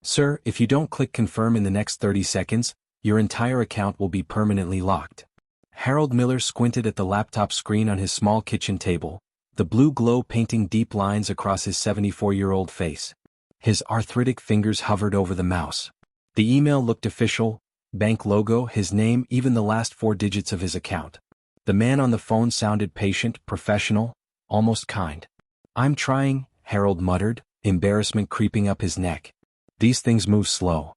Sir, if you don't click confirm in the next 30 seconds, your entire account will be permanently locked. Harold Miller squinted at the laptop screen on his small kitchen table, the blue glow painting deep lines across his 74-year-old face. His arthritic fingers hovered over the mouse. The email looked official, bank logo, his name, even the last 4 digits of his account. The man on the phone sounded patient, professional, almost kind. "I'm trying," Harold muttered, embarrassment creeping up his neck. "These things move slow."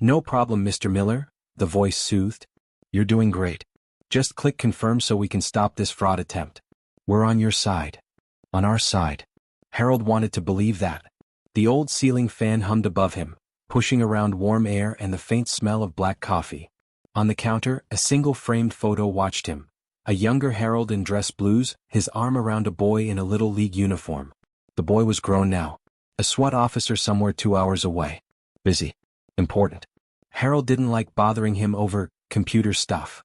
"No problem, Mr. Miller," the voice soothed. "You're doing great. Just click confirm so we can stop this fraud attempt. We're on your side." On our side. Harold wanted to believe that. The old ceiling fan hummed above him, pushing around warm air and the faint smell of black coffee. On the counter, a single framed photo watched him. A younger Harold in dress blues, his arm around a boy in a Little League uniform. The boy was grown now. A SWAT officer somewhere 2 hours away. Busy. Important. Harold didn't like bothering him over computer stuff.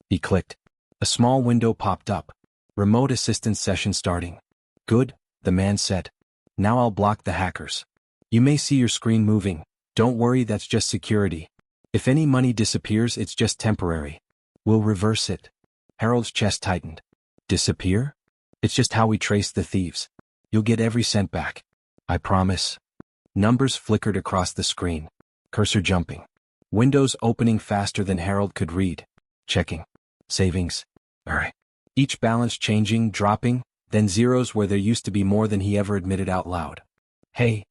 He clicked. A small window popped up. Remote assistance session starting. "Good," the man said. "Now I'll block the hackers. You may see your screen moving. Don't worry, that's just security. If any money disappears, it's just temporary. We'll reverse it." Harold's chest tightened. "Disappear? It's just how we trace the thieves. You'll get every cent back. I promise." Numbers flickered across the screen. Cursor jumping. Windows opening faster than Harold could read. Checking. Savings. Alright. Each balance changing, dropping, then zeros where there used to be more than he ever admitted out loud. Hey,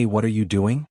what are you doing?"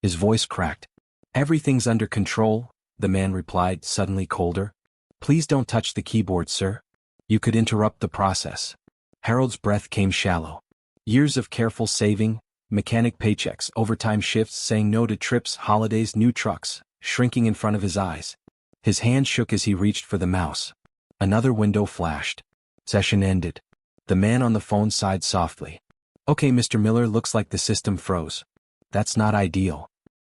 His voice cracked. "Everything's under control," the man replied, suddenly colder. "Please don't touch the keyboard, sir. You could interrupt the process." Harold's breath came shallow. Years of careful saving, mechanic paychecks, overtime shifts, saying no to trips, holidays, new trucks, shrinking in front of his eyes. His hand shook as he reached for the mouse. Another window flashed. Session ended. The man on the phone sighed softly. "Okay, Mr. Miller, looks like the system froze. That's not ideal."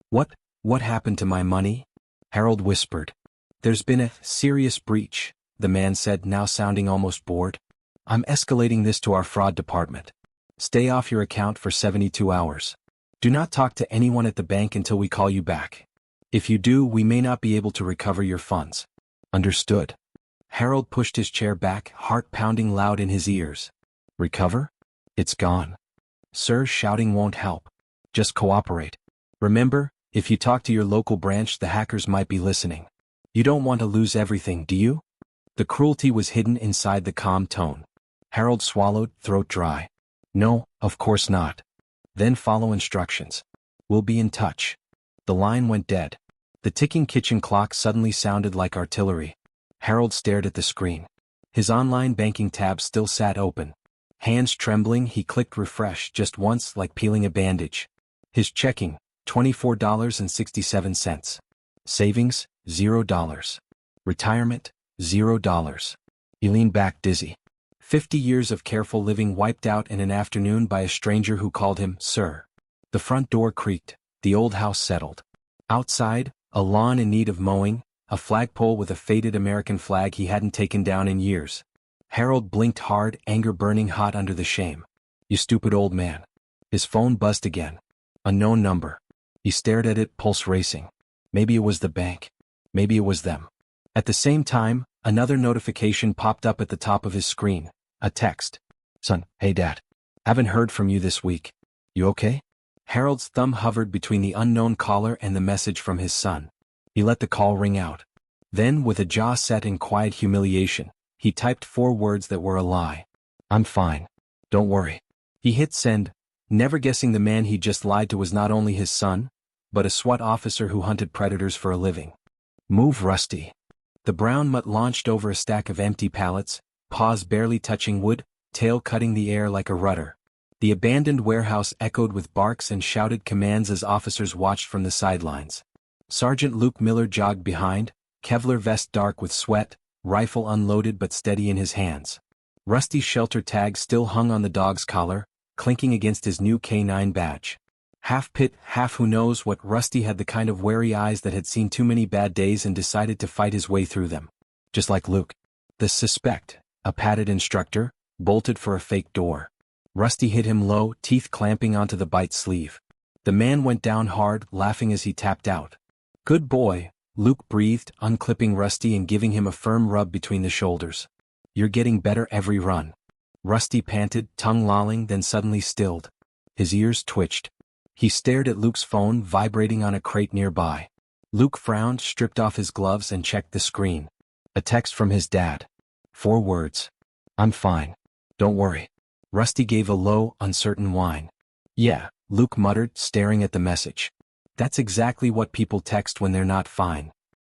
What happened to my money?" Harold whispered. "There's been a serious breach," the man said, now sounding almost bored. "I'm escalating this to our fraud department. Stay off your account for 72 hours. Do not talk to anyone at the bank until we call you back. If you do, we may not be able to recover your funds." "Understood." Harold pushed his chair back, heart pounding loud in his ears. "Recover? It's gone." "Sir, shouting won't help. Just cooperate. Remember, if you talk to your local branch, the hackers might be listening. You don't want to lose everything, do you?" The cruelty was hidden inside the calm tone. Harold swallowed, throat dry. "No, of course not." "Then follow instructions. We'll be in touch." The line went dead. The ticking kitchen clock suddenly sounded like artillery. Harold stared at the screen. His online banking tab still sat open. Hands trembling, he clicked refresh just once, like peeling a bandage. His checking, $24.67. Savings, $0. Retirement, $0. He leaned back dizzy. 50 years of careful living wiped out in an afternoon by a stranger who called him sir. The front door creaked, the old house settled. Outside, a lawn in need of mowing, a flagpole with a faded American flag he hadn't taken down in years. Harold blinked hard, anger burning hot under the shame. "You stupid old man." His phone buzzed again. Unknown number. He stared at it, pulse racing. Maybe it was the bank. Maybe it was them. At the same time, another notification popped up at the top of his screen. A text. "Son, hey Dad. Haven't heard from you this week. You okay?" Harold's thumb hovered between the unknown caller and the message from his son. He let the call ring out. Then, with a jaw set in quiet humiliation, he typed 4 words that were a lie. "I'm fine. Don't worry." He hit send, never guessing the man he'd just lied to was not only his son, but a SWAT officer who hunted predators for a living. "Move, Rusty." The brown mutt launched over a stack of empty pallets, paws barely touching wood, tail cutting the air like a rudder. The abandoned warehouse echoed with barks and shouted commands as officers watched from the sidelines. Sergeant Luke Miller jogged behind, Kevlar vest dark with sweat, rifle unloaded but steady in his hands. Rusty's shelter tag still hung on the dog's collar, clinking against his new K9 badge. Half pit, half who knows what, Rusty had the kind of wary eyes that had seen too many bad days and decided to fight his way through them. Just like Luke. The suspect, a padded instructor, bolted for a fake door. Rusty hit him low, teeth clamping onto the bite sleeve. The man went down hard, laughing as he tapped out. Good boy, Luke breathed, unclipping Rusty and giving him a firm rub between the shoulders. You're getting better every run. Rusty panted, tongue lolling, then suddenly stilled. His ears twitched. He stared at Luke's phone vibrating on a crate nearby. Luke frowned, stripped off his gloves and checked the screen. A text from his dad. 4 words. I'm fine. Don't worry. Rusty gave a low, uncertain whine. Yeah, Luke muttered, staring at the message. That's exactly what people text when they're not fine.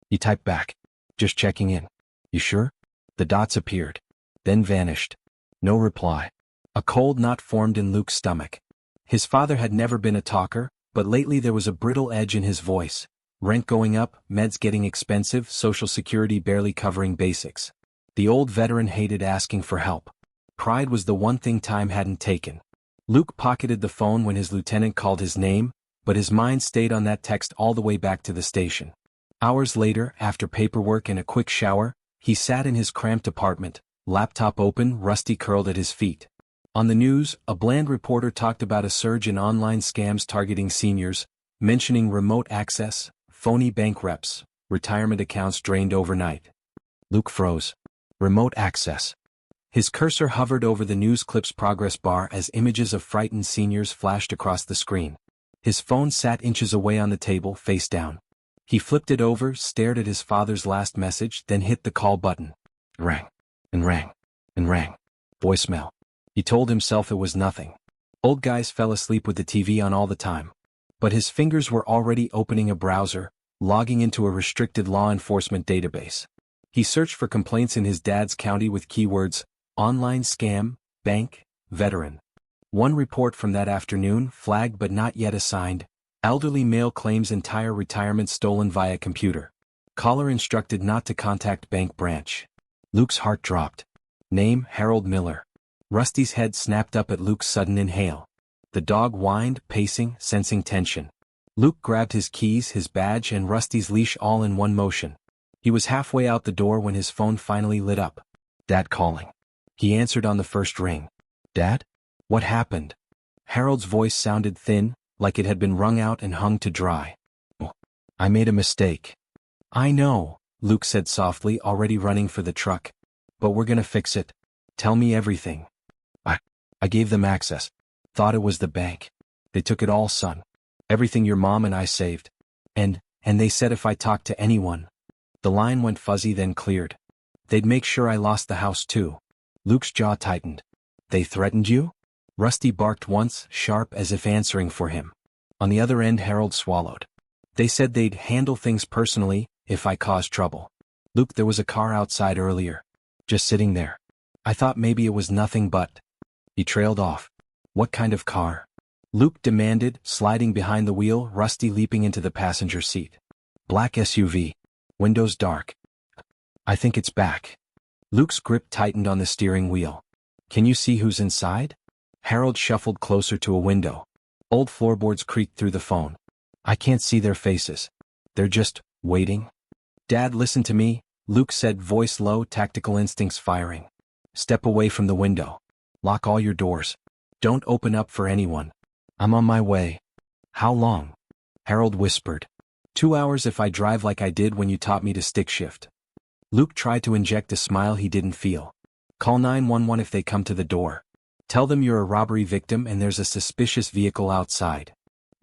He typed back. Just checking in. You sure? The dots appeared. Then vanished. No reply. A cold knot formed in Luke's stomach. His father had never been a talker, but lately there was a brittle edge in his voice. Rent going up, meds getting expensive, Social Security barely covering basics. The old veteran hated asking for help. Pride was the one thing time hadn't taken. Luke pocketed the phone when his lieutenant called his name, but his mind stayed on that text all the way back to the station. Hours later, after paperwork and a quick shower, he sat in his cramped apartment, laptop open, Rusty curled at his feet. On the news, a bland reporter talked about a surge in online scams targeting seniors, mentioning remote access, phony bank reps, retirement accounts drained overnight. Luke froze. Remote access. His cursor hovered over the news clip's progress bar as images of frightened seniors flashed across the screen. His phone sat inches away on the table, face down. He flipped it over, stared at his father's last message, then hit the call button. Rang. And rang. And rang. Voicemail. He told himself it was nothing. Old guys fell asleep with the TV on all the time. But his fingers were already opening a browser, logging into a restricted law enforcement database. He searched for complaints in his dad's county with keywords, online scam, bank, veteran. One report from that afternoon, flagged but not yet assigned, elderly male claims entire retirement stolen via computer. Caller instructed not to contact bank branch. Luke's heart dropped. Name, Harold Miller. Rusty's head snapped up at Luke's sudden inhale. The dog whined, pacing, sensing tension. Luke grabbed his keys, his badge, and Rusty's leash all in one motion. He was halfway out the door when his phone finally lit up. Dad calling. He answered on the first ring. Dad? What happened? Harold's voice sounded thin, like it had been wrung out and hung to dry. Oh, I made a mistake. I know, Luke said softly, already running for the truck. But we're gonna fix it. Tell me everything. I gave them access. Thought it was the bank. They took it all, son. Everything your mom and I saved. And they said if I talked to anyone. The line went fuzzy, then cleared. They'd make sure I lost the house too. Luke's jaw tightened. They threatened you? Rusty barked once, sharp as if answering for him. On the other end, Harold swallowed. They said they'd handle things personally, if I caused trouble. Luke, there was a car outside earlier. Just sitting there. I thought maybe it was nothing but... He trailed off. What kind of car? Luke demanded, sliding behind the wheel, Rusty leaping into the passenger seat. Black SUV. Windows dark. I think it's back. Luke's grip tightened on the steering wheel. Can you see who's inside? Harold shuffled closer to a window. Old floorboards creaked through the phone. I can't see their faces. They're just waiting. Dad, listen to me, Luke said, voice low, tactical instincts firing. Step away from the window. Lock all your doors. Don't open up for anyone. I'm on my way. How long? Harold whispered. 2 hours if I drive like I did when you taught me to stick shift. Luke tried to inject a smile he didn't feel. Call 911 if they come to the door. Tell them you're a robbery victim and there's a suspicious vehicle outside.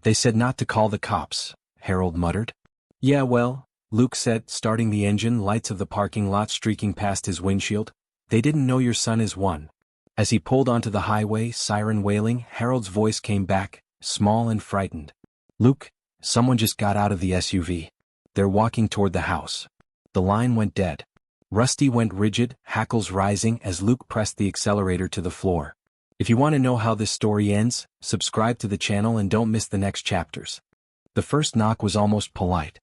They said not to call the cops, Harold muttered. Yeah, well, Luke said, starting the engine, lights of the parking lot streaking past his windshield. They didn't know your son is one. As he pulled onto the highway, siren wailing, Harold's voice came back, small and frightened. Luke, someone just got out of the SUV. They're walking toward the house. The line went dead. Rusty went rigid, hackles rising as Luke pressed the accelerator to the floor. If you want to know how this story ends, subscribe to the channel and don't miss the next chapters. The first knock was almost polite.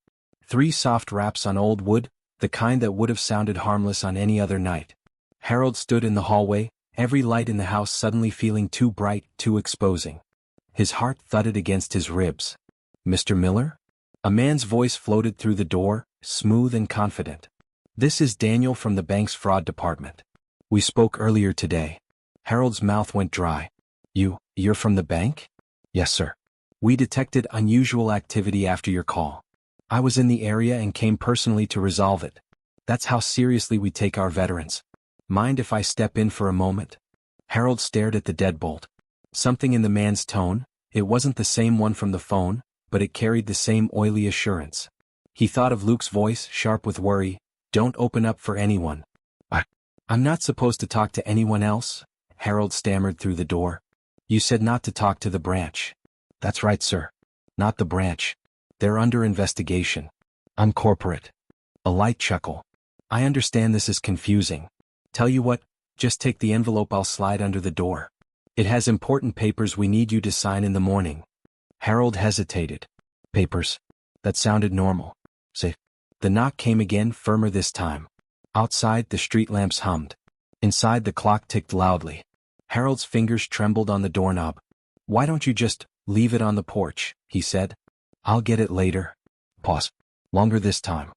3 soft raps on old wood, the kind that would have sounded harmless on any other night. Harold stood in the hallway, every light in the house suddenly feeling too bright, too exposing. His heart thudded against his ribs. Mr. Miller? A man's voice floated through the door, smooth and confident. This is Daniel from the bank's fraud department. We spoke earlier today. Harold's mouth went dry. You're from the bank? Yes, sir. We detected unusual activity after your call. I was in the area and came personally to resolve it. That's how seriously we take our veterans. Mind if I step in for a moment? Harold stared at the deadbolt. Something in the man's tone, it wasn't the same one from the phone, but it carried the same oily assurance. He thought of Luke's voice, sharp with worry. Don't open up for anyone. I'm not supposed to talk to anyone else? Harold stammered through the door. You said not to talk to the branch. That's right, sir. Not the branch. They're under investigation. I'm corporate. A light chuckle. I understand this is confusing. Tell you what, just take the envelope, I'll slide under the door. It has important papers we need you to sign in the morning. Harold hesitated. Papers? That sounded normal. Safe. The knock came again, firmer this time. Outside, the street lamps hummed. Inside, the clock ticked loudly. Harold's fingers trembled on the doorknob. Why don't you just leave it on the porch, he said. I'll get it later. Pause. Longer this time.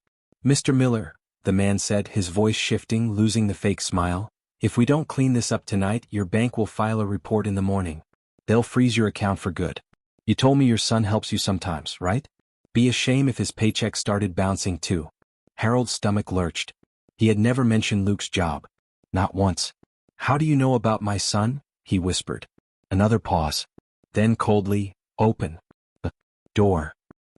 Mr. Miller, the man said, his voice shifting, losing the fake smile. If we don't clean this up tonight, your bank will file a report in the morning. They'll freeze your account for good. You told me your son helps you sometimes, right? Be a shame if his paycheck started bouncing too. Harold's stomach lurched. He had never mentioned Luke's job. Not once. How do you know about my son? He whispered. Another pause. Then coldly, open the door.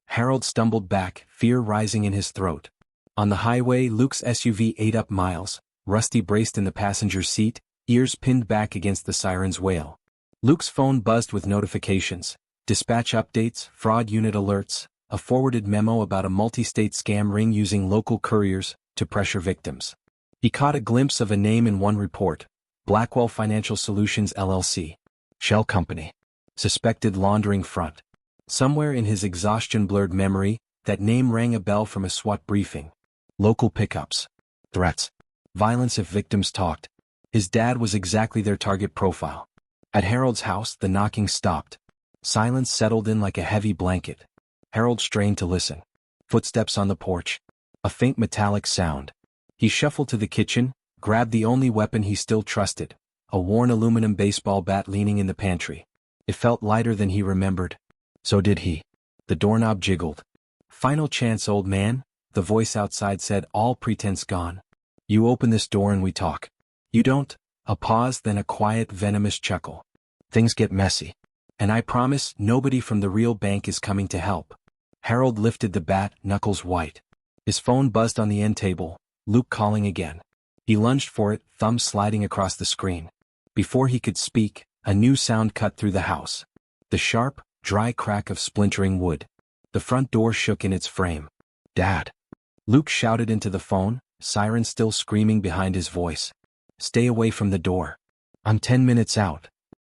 Harold stumbled back, fear rising in his throat. On the highway, Luke's SUV ate up miles. Rusty braced in the passenger seat, ears pinned back against the siren's wail. Luke's phone buzzed with notifications. Dispatch updates, fraud unit alerts, a forwarded memo about a multi-state scam ring using local couriers to pressure victims. He caught a glimpse of a name in one report, Blackwell Financial Solutions LLC. Shell Company. Suspected laundering front. Somewhere in his exhaustion-blurred memory, that name rang a bell from a SWAT briefing. Local pickups. Threats. Violence if victims talked. His dad was exactly their target profile. At Harold's house, the knocking stopped. Silence settled in like a heavy blanket. Harold strained to listen. Footsteps on the porch. A faint metallic sound. He shuffled to the kitchen, grabbed the only weapon he still trusted, a worn aluminum baseball bat leaning in the pantry. It felt lighter than he remembered. So did he. The doorknob jiggled. Final chance, old man, the voice outside said, all pretense gone. You open this door and we talk. You don't? A pause, then a quiet, venomous chuckle. Things get messy. And I promise nobody from the real bank is coming to help. Harold lifted the bat, knuckles white. His phone buzzed on the end table, Luke calling again. He lunged for it, thumb sliding across the screen. Before he could speak, a new sound cut through the house. The sharp, dry crack of splintering wood. The front door shook in its frame. Dad. Luke shouted into the phone, siren still screaming behind his voice. Stay away from the door. I'm 10 minutes out.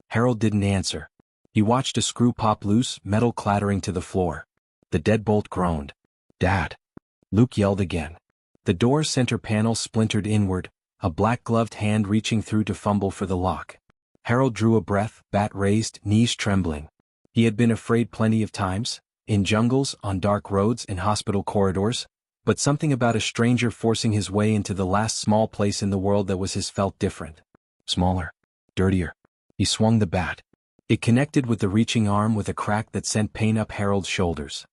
Harold didn't answer. He watched a screw pop loose, metal clattering to the floor. The deadbolt groaned. Dad. Luke yelled again. The door's center panel splintered inward, a black-gloved hand reaching through to fumble for the lock. Harold drew a breath, bat raised, knees trembling. He had been afraid plenty of times, in jungles, on dark roads, in hospital corridors, but something about a stranger forcing his way into the last small place in the world that was his felt different. Smaller. Dirtier. He swung the bat. It connected with the reaching arm with a crack that sent pain up Harold's shoulders.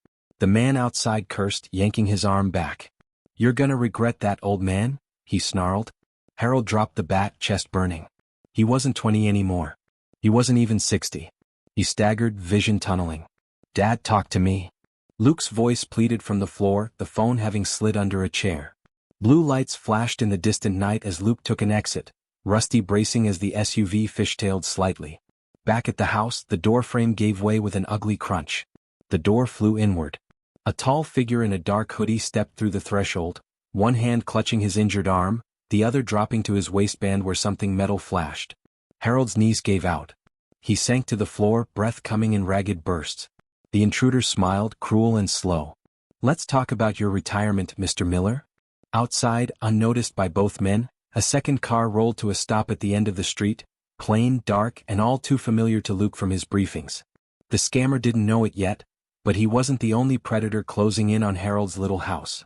The man outside cursed, yanking his arm back. You're gonna regret that, old man, he snarled. Harold dropped the bat, chest burning. He wasn't 20 anymore. He wasn't even 60. He staggered, vision tunneling. Dad, talk to me. Luke's voice pleaded from the floor, the phone having slid under a chair. Blue lights flashed in the distant night as Luke took an exit, Rusty bracing as the SUV fishtailed slightly. Back at the house, the doorframe gave way with an ugly crunch. The door flew inward. A tall figure in a dark hoodie stepped through the threshold, one hand clutching his injured arm, the other dropping to his waistband where something metal flashed. Harold's knees gave out. He sank to the floor, breath coming in ragged bursts. The intruder smiled, cruel and slow. Let's talk about your retirement, Mr. Miller. Outside, unnoticed by both men, a second car rolled to a stop at the end of the street, plain, dark, and all too familiar to Luke from his briefings. The scammer didn't know it yet, but he wasn't the only predator closing in on Harold's little house.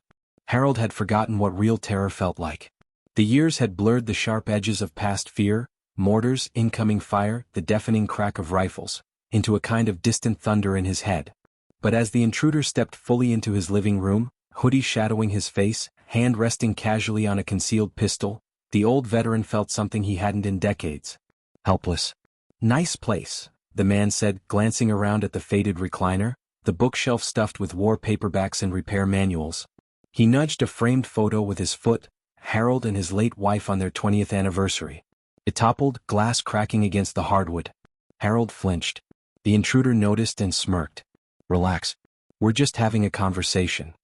Harold had forgotten what real terror felt like. The years had blurred the sharp edges of past fear, mortars, incoming fire, the deafening crack of rifles, into a kind of distant thunder in his head. But as the intruder stepped fully into his living room, hoodie shadowing his face, hand resting casually on a concealed pistol, the old veteran felt something he hadn't in decades. Helpless. "Nice place," the man said, glancing around at the faded recliner, the bookshelf stuffed with war paperbacks and repair manuals. He nudged a framed photo with his foot, Harold and his late wife on their 20th anniversary. It toppled, glass cracking against the hardwood. Harold flinched. The intruder noticed and smirked. "Relax. We're just having a conversation."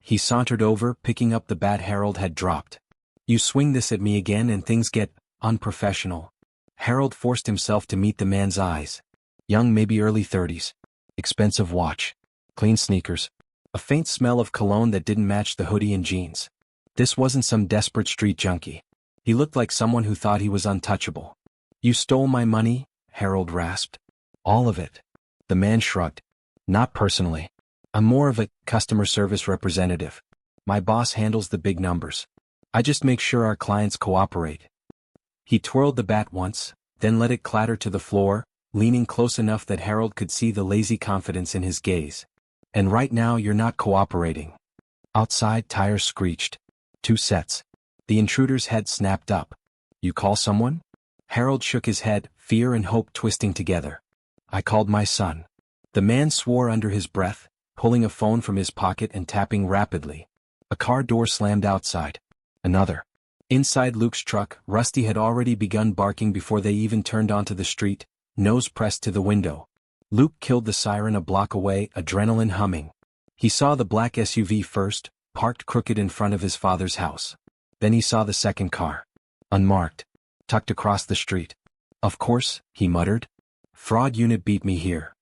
He sauntered over, picking up the bat Harold had dropped. "You swing this at me again and things get unprofessional." Harold forced himself to meet the man's eyes. Young, maybe early 30s. Expensive watch. Clean sneakers. A faint smell of cologne that didn't match the hoodie and jeans. This wasn't some desperate street junkie. He looked like someone who thought he was untouchable. "You stole my money?" Harold rasped. "All of it." The man shrugged. "Not personally. I'm more of a customer service representative. My boss handles the big numbers. I just make sure our clients cooperate." He twirled the bat once, then let it clatter to the floor, leaning close enough that Harold could see the lazy confidence in his gaze. "And right now you're not cooperating." Outside, tires screeched. 2 sets. The intruder's head snapped up. "You call someone?" Harold shook his head, fear and hope twisting together. "I called my son." The man swore under his breath, pulling a phone from his pocket and tapping rapidly. A car door slammed outside. Another. Inside Luke's truck, Rusty had already begun barking before they even turned onto the street, nose pressed to the window. Luke killed the siren a block away, adrenaline humming. He saw the black SUV first, parked crooked in front of his father's house. Then he saw the second car. Unmarked. Tucked across the street. "Of course," he muttered. "Fraud unit beat me here."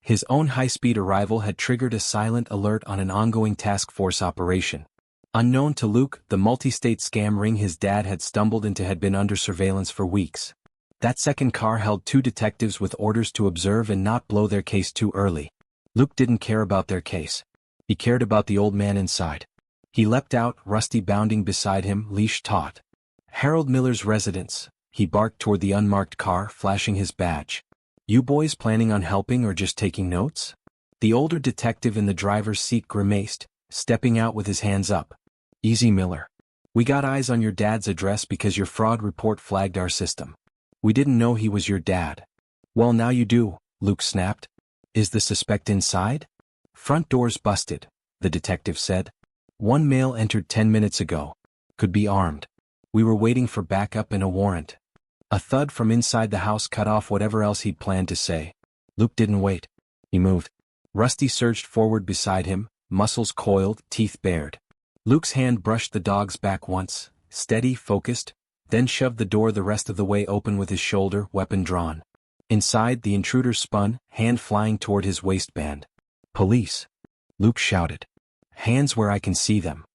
His own high-speed arrival had triggered a silent alert on an ongoing task force operation. Unknown to Luke, the multi-state scam ring his dad had stumbled into had been under surveillance for weeks. That second car held 2 detectives with orders to observe and not blow their case too early. Luke didn't care about their case. He cared about the old man inside. He leapt out, Rusty bounding beside him, leash taut. "Harold Miller's residence," he barked toward the unmarked car, flashing his badge. "You boys planning on helping or just taking notes?" The older detective in the driver's seat grimaced, stepping out with his hands up. "Easy, Miller. We got eyes on your dad's address because your fraud report flagged our system. We didn't know he was your dad." "Well, now you do," Luke snapped. "Is the suspect inside?" "Front door's busted," the detective said. "One male entered 10 minutes ago. Could be armed. We were waiting for backup and a warrant." A thud from inside the house cut off whatever else he'd planned to say. Luke didn't wait. He moved. Rusty surged forward beside him, muscles coiled, teeth bared. Luke's hand brushed the dog's back once, steady, focused, then shoved the door the rest of the way open with his shoulder, weapon drawn. Inside, the intruder spun, hand flying toward his waistband. "Police!" Luke shouted. "Hands where I can see them."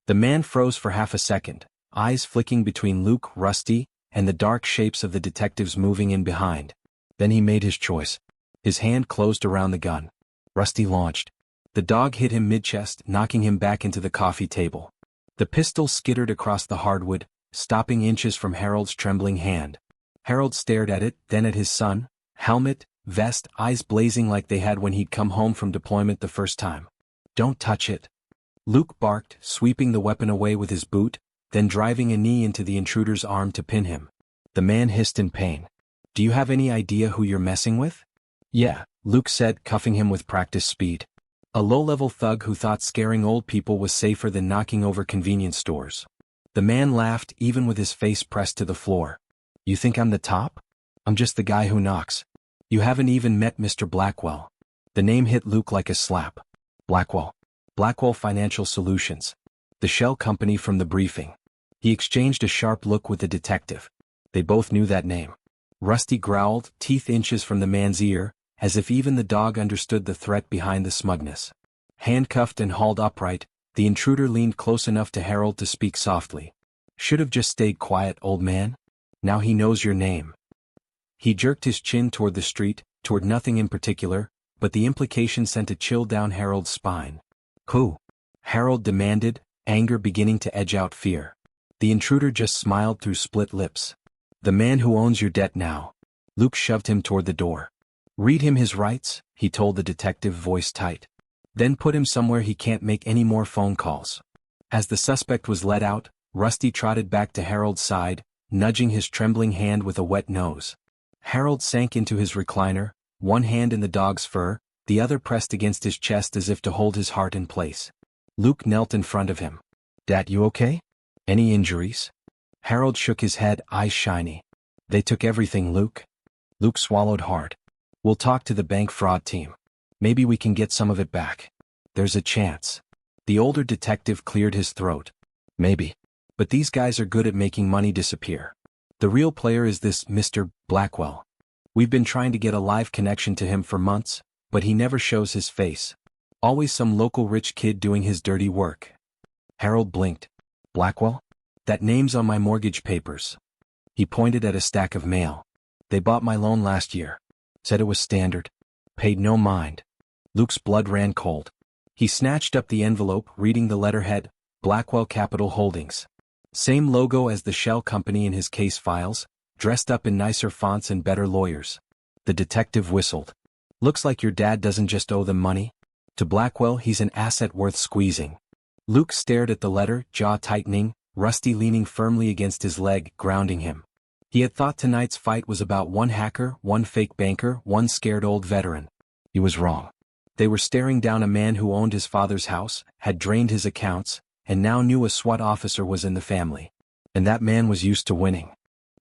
The man froze for half a second, eyes flicking between Luke, Rusty, and the dark shapes of the detectives moving in behind. Then he made his choice. His hand closed around the gun. Rusty launched. The dog hit him mid-chest, knocking him back into the coffee table. The pistol skittered across the hardwood, stopping inches from Harold's trembling hand. Harold stared at it, then at his son, helmet, vest, eyes blazing like they had when he'd come home from deployment the first time. "Don't touch it." Luke barked, sweeping the weapon away with his boot, then driving a knee into the intruder's arm to pin him. The man hissed in pain. "Do you have any idea who you're messing with?" "Yeah," Luke said, cuffing him with practice speed. A low-level thug who thought scaring old people was safer than knocking over convenience stores. The man laughed, even with his face pressed to the floor. "You think I'm the top? I'm just the guy who knocks. You haven't even met Mr. Blackwell." The name hit Luke like a slap. Blackwell. Blackwell Financial Solutions. The shell company from the briefing. He exchanged a sharp look with the detective. They both knew that name. Rusty growled, teeth inches from the man's ear, as if even the dog understood the threat behind the smugness. Handcuffed and hauled upright, the intruder leaned close enough to Harold to speak softly. "Should have just stayed quiet, old man. Now he knows your name." He jerked his chin toward the street, toward nothing in particular, but the implication sent a chill down Harold's spine. "Who?" Harold demanded, anger beginning to edge out fear. The intruder just smiled through split lips. "The man who owns your debt now." Luke shoved him toward the door. Read him his rights, he told the detective, voice tight. Then put him somewhere he can't make any more phone calls. As the suspect was let out, Rusty trotted back to Harold's side, nudging his trembling hand with a wet nose. Harold sank into his recliner, one hand in the dog's fur, the other pressed against his chest as if to hold his heart in place. Luke knelt in front of him. "Dad, you okay? Any injuries?" Harold shook his head, eyes shiny. "They took everything, Luke." Luke swallowed hard. "We'll talk to the bank fraud team. Maybe we can get some of it back. There's a chance." The older detective cleared his throat. "Maybe. But these guys are good at making money disappear. The real player is this Mr. Blackwell. We've been trying to get a live connection to him for months, but he never shows his face. Always some local rich kid doing his dirty work." Harold blinked. "Blackwell? That name's on my mortgage papers." He pointed at a stack of mail. "They bought my loan last year. Said it was standard. Paid no mind." Luke's blood ran cold. He snatched up the envelope, reading the letterhead, Blackwell Capital Holdings. Same logo as the shell company in his case files, dressed up in nicer fonts and better lawyers. The detective whistled. "Looks like your dad doesn't just owe them money. To Blackwell, he's an asset worth squeezing." Luke stared at the letter, jaw tightening, Rusty leaning firmly against his leg, grounding him. He had thought tonight's fight was about one hacker, one fake banker, one scared old veteran. He was wrong. They were staring down a man who owned his father's house, had drained his accounts, and now knew a SWAT officer was in the family. And that man was used to winning.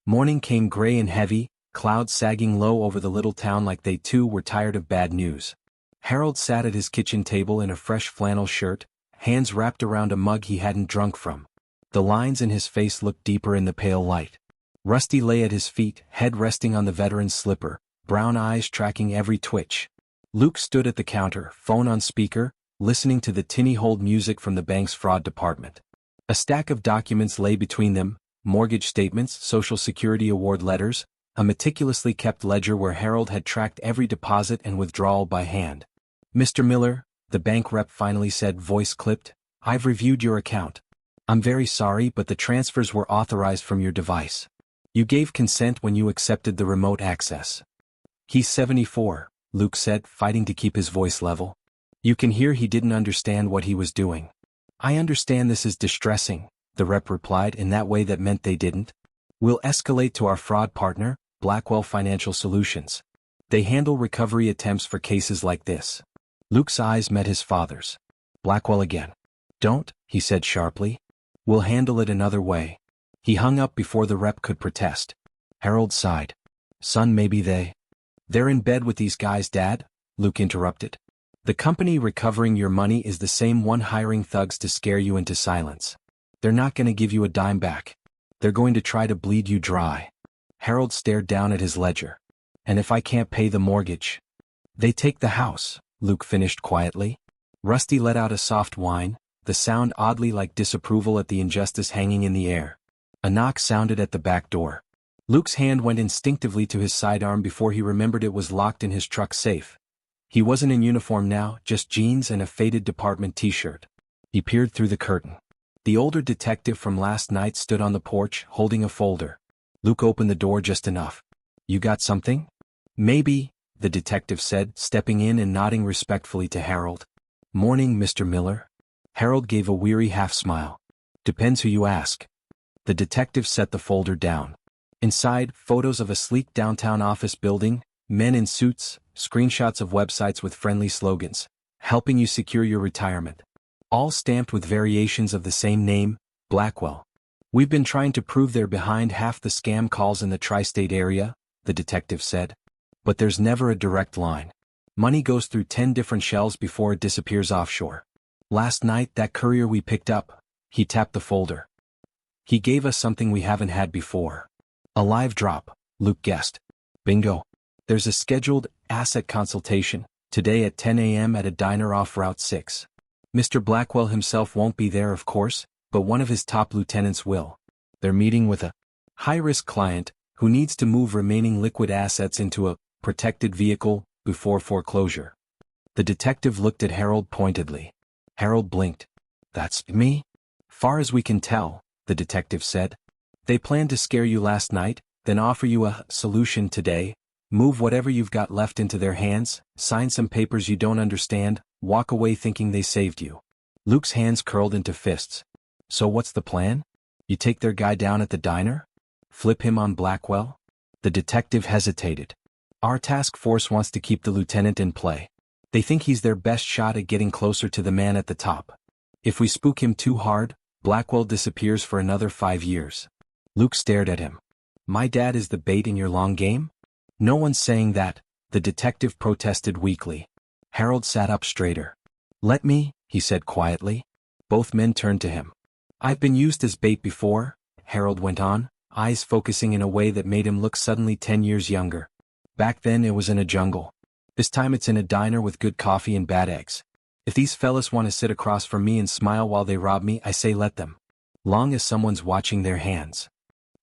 Morning came gray and heavy, clouds sagging low over the little town like they too were tired of bad news. Harold sat at his kitchen table in a fresh flannel shirt, hands wrapped around a mug he hadn't drunk from. The lines in his face looked deeper in the pale light. Rusty lay at his feet, head resting on the veteran's slipper, brown eyes tracking every twitch. Luke stood at the counter, phone on speaker, listening to the tinny-hold music from the bank's fraud department. A stack of documents lay between them, mortgage statements, Social Security award letters, a meticulously kept ledger where Harold had tracked every deposit and withdrawal by hand. "Mr. Miller," the bank rep finally said, voice clipped, "I've reviewed your account. I'm very sorry, but the transfers were authorized from your device. You gave consent when you accepted the remote access." "He's 74, Luke said, fighting to keep his voice level. You can hear he didn't understand what he was doing. "I understand this is distressing," the rep replied in that way that meant they didn't. "We'll escalate to our fraud partner, Blackwell Financial Solutions. They handle recovery attempts for cases like this." Luke's eyes met his father's. "Blackwell again." "Don't," he said sharply. "We'll handle it another way." He hung up before the rep could protest. Harold sighed. "Son, maybe they're in bed with these guys, Dad," Luke interrupted. "The company recovering your money is the same one hiring thugs to scare you into silence. They're not going to give you a dime back. They're going to try to bleed you dry." Harold stared down at his ledger. "And if I can't pay the mortgage?" "They take the house," Luke finished quietly. Rusty let out a soft whine, the sound oddly like disapproval at the injustice hanging in the air. A knock sounded at the back door. Luke's hand went instinctively to his sidearm before he remembered it was locked in his truck safe. He wasn't in uniform now, just jeans and a faded department t-shirt. He peered through the curtain. The older detective from last night stood on the porch, holding a folder. Luke opened the door just enough. "You got something?" "Maybe," the detective said, stepping in and nodding respectfully to Harold. "Morning, Mr. Miller." Harold gave a weary half-smile. "Depends who you ask." The detective set the folder down. Inside, photos of a sleek downtown office building, men in suits, screenshots of websites with friendly slogans, "Helping you secure your retirement." All stamped with variations of the same name, Blackwell. "We've been trying to prove they're behind half the scam calls in the tri-state area," the detective said. "But there's never a direct line. Money goes through 10 different shells before it disappears offshore. Last night, that courier we picked up," he tapped the folder. "He gave us something we haven't had before." "A live drop," Luke guessed. "Bingo. There's a scheduled asset consultation today at 10 a.m. at a diner off Route 6. Mr. Blackwell himself won't be there, of course, but one of his top lieutenants will. They're meeting with a high-risk client who needs to move remaining liquid assets into a protected vehicle before foreclosure." The detective looked at Harold pointedly. Harold blinked. "That's me?" "Far as we can tell," the detective said. "They planned to scare you last night, then offer you a solution today, Move whatever you've got left into their hands, sign some papers you don't understand, walk away thinking they saved you. Luke's hands curled into fists. So what's the plan? You take their guy down at the diner? Flip him on Blackwell? The detective hesitated. Our task force wants to keep the lieutenant in play. They think he's their best shot at getting closer to the man at the top. If we spook him too hard, Blackwell disappears for another 5 years. Luke stared at him. My dad is the bait in your long game? No one's saying that, the detective protested weakly. Harold sat up straighter. Let me, he said quietly. Both men turned to him. I've been used as bait before, Harold went on, eyes focusing in a way that made him look suddenly 10 years younger. Back then it was in a jungle. This time it's in a diner with good coffee and bad eggs. If these fellas want to sit across from me and smile while they rob me, I say let them. Long as someone's watching their hands.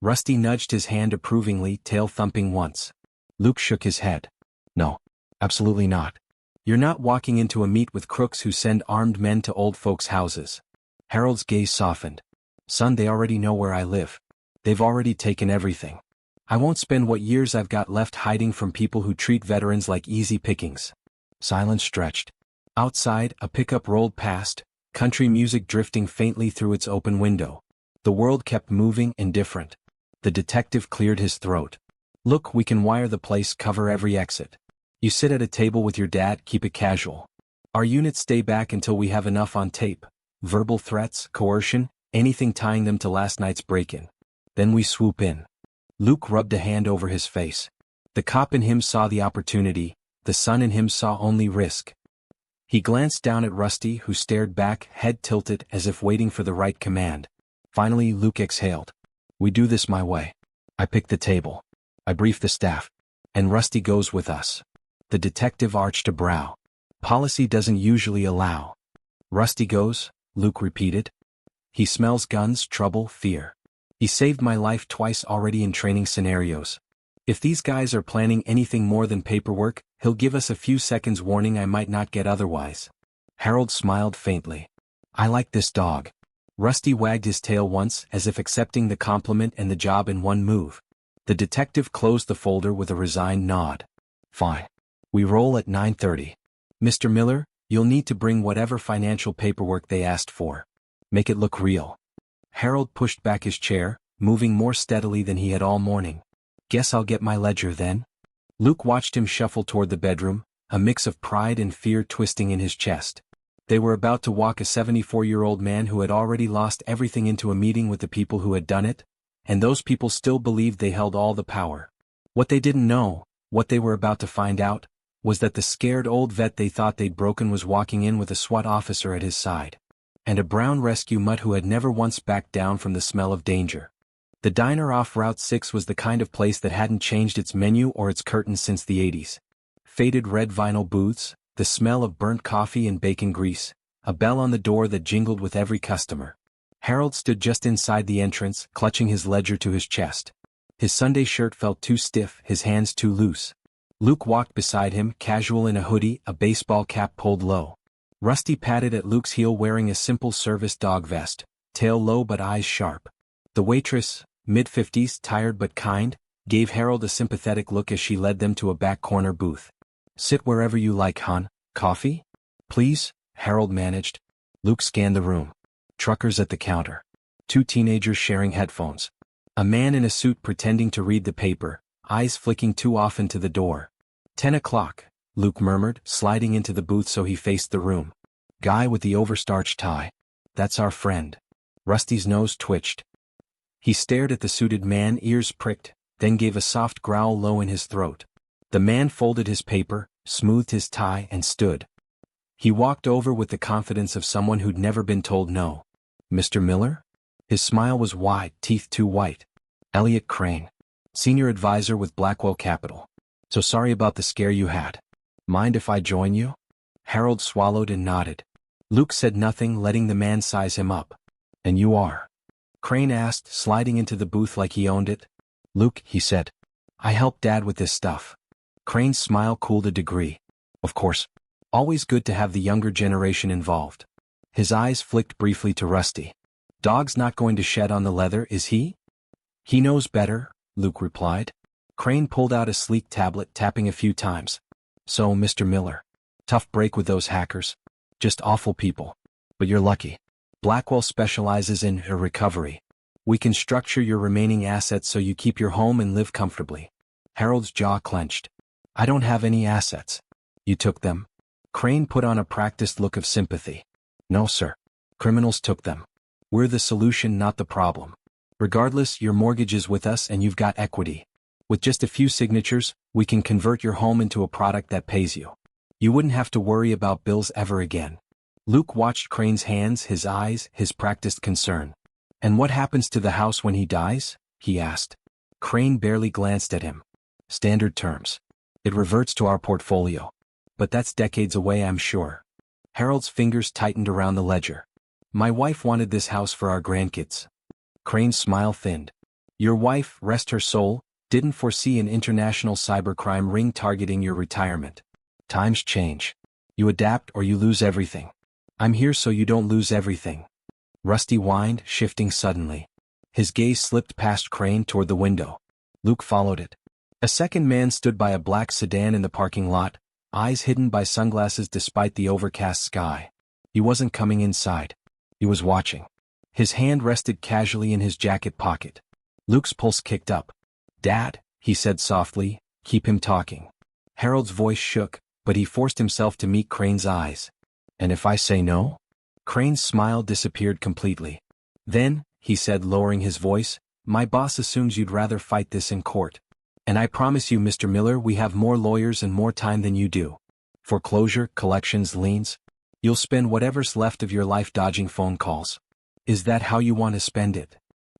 Rusty nudged his hand approvingly, tail thumping once. Luke shook his head. No, absolutely not. You're not walking into a meet with crooks who send armed men to old folks' houses. Harold's gaze softened. Son, they already know where I live. They've already taken everything. I won't spend what years I've got left hiding from people who treat veterans like easy pickings. Silence stretched. Outside, a pickup rolled past, country music drifting faintly through its open window. The world kept moving, indifferent. The detective cleared his throat. Look, we can wire the place, cover every exit. You sit at a table with your dad, keep it casual. Our units stay back until we have enough on tape. Verbal threats, coercion, anything tying them to last night's break-in. Then we swoop in. Luke rubbed a hand over his face. The cop in him saw the opportunity, the son in him saw only risk. He glanced down at Rusty, who stared back, head tilted as if waiting for the right command. Finally Luke exhaled. We do this my way. I pick the table. I brief the staff. And Rusty goes with us. The detective arched a brow. Policy doesn't usually allow. Rusty goes, Luke repeated. He smells guns, trouble, fear. He saved my life twice already in training scenarios. If these guys are planning anything more than paperwork, he'll give us a few seconds warning I might not get otherwise. Harold smiled faintly. I like this dog. Rusty wagged his tail once as if accepting the compliment and the job in one move. The detective closed the folder with a resigned nod. Fine. We roll at 9:30. Mr. Miller, you'll need to bring whatever financial paperwork they asked for. Make it look real. Harold pushed back his chair, moving more steadily than he had all morning. Guess I'll get my ledger then? Luke watched him shuffle toward the bedroom, a mix of pride and fear twisting in his chest. They were about to walk a 74-year-old man who had already lost everything into a meeting with the people who had done it, and those people still believed they held all the power. What they didn't know, what they were about to find out, was that the scared old vet they thought they'd broken was walking in with a SWAT officer at his side. And a brown rescue mutt who had never once backed down from the smell of danger. The diner off Route 6 was the kind of place that hadn't changed its menu or its curtains since the 80s. Faded red vinyl booths, the smell of burnt coffee and bacon grease, a bell on the door that jingled with every customer. Harold stood just inside the entrance, clutching his ledger to his chest. His Sunday shirt felt too stiff, his hands too loose. Luke walked beside him, casual in a hoodie, a baseball cap pulled low. Rusty patted at Luke's heel wearing a simple service dog vest, tail low but eyes sharp. The waitress, mid-50s, tired but kind, gave Harold a sympathetic look as she led them to a back corner booth. Sit wherever you like, hon. Coffee? Please, Harold managed. Luke scanned the room. Truckers at the counter. 2 teenagers sharing headphones. A man in a suit pretending to read the paper, eyes flicking too often to the door. 10 o'clock. Luke murmured, sliding into the booth so he faced the room. Guy with the overstarched tie. That's our friend. Rusty's nose twitched. He stared at the suited man, ears pricked, then gave a soft growl low in his throat. The man folded his paper, smoothed his tie, and stood. He walked over with the confidence of someone who'd never been told no. Mr. Miller? His smile was wide, teeth too white. Elliot Crane. Senior advisor with Blackwell Capital. So sorry about the scare you had. Mind if I join you? Harold swallowed and nodded. Luke said nothing, letting the man size him up. And you are? Crane asked, sliding into the booth like he owned it. Luke, he said. I helped Dad with this stuff. Crane's smile cooled a degree. Of course. Always good to have the younger generation involved. His eyes flicked briefly to Rusty. Dog's not going to shed on the leather, is he? He knows better, Luke replied. Crane pulled out a sleek tablet, tapping a few times. So, Mr. Miller. Tough break with those hackers. Just awful people. But you're lucky. Blackwell specializes in recovery. We can structure your remaining assets so you keep your home and live comfortably. Harold's jaw clenched. I don't have any assets. You took them? Crane put on a practiced look of sympathy. No, sir. Criminals took them. We're the solution, not the problem. Regardless, your mortgage is with us and you've got equity. With just a few signatures, we can convert your home into a product that pays you. You wouldn't have to worry about bills ever again. Luke watched Crane's hands, his eyes, his practiced concern. And what happens to the house when he dies? He asked. Crane barely glanced at him. Standard terms. It reverts to our portfolio. But that's decades away, I'm sure. Harold's fingers tightened around the ledger. My wife wanted this house for our grandkids. Crane's smile thinned. Your wife, rest her soul, didn't foresee an international cybercrime ring targeting your retirement. Times change. You adapt or you lose everything. I'm here so you don't lose everything. Rusty whined, shifting suddenly. His gaze slipped past Crane toward the window. Luke followed it. A second man stood by a black sedan in the parking lot, eyes hidden by sunglasses despite the overcast sky. He wasn't coming inside. He was watching. His hand rested casually in his jacket pocket. Luke's pulse kicked up. Dad, he said softly, keep him talking. Harold's voice shook, but he forced himself to meet Crane's eyes. And if I say no? Crane's smile disappeared completely. Then, he said, lowering his voice, my boss assumes you'd rather fight this in court. And I promise you, Mr. Miller, we have more lawyers and more time than you do. Foreclosure, collections, liens. You'll spend whatever's left of your life dodging phone calls. Is that how you want to spend it?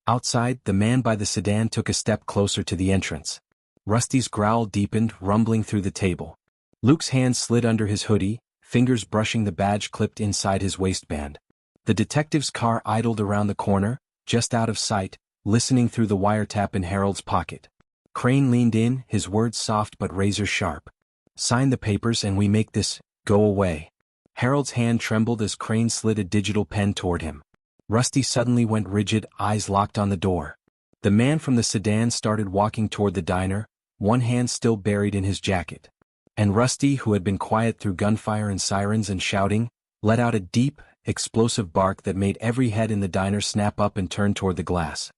Outside, the man by the sedan took a step closer to the entrance. Rusty's growl deepened, rumbling through the table. Luke's hand slid under his hoodie, fingers brushing the badge clipped inside his waistband. The detective's car idled around the corner, just out of sight, listening through the wiretap in Harold's pocket. Crane leaned in, his words soft but razor-sharp. Sign the papers and we make this go away. Harold's hand trembled as Crane slid a digital pen toward him. Rusty suddenly went rigid, eyes locked on the door. The man from the sedan started walking toward the diner, one hand still buried in his jacket. And Rusty, who had been quiet through gunfire and sirens and shouting, let out a deep, explosive bark that made every head in the diner snap up and turn toward the glass.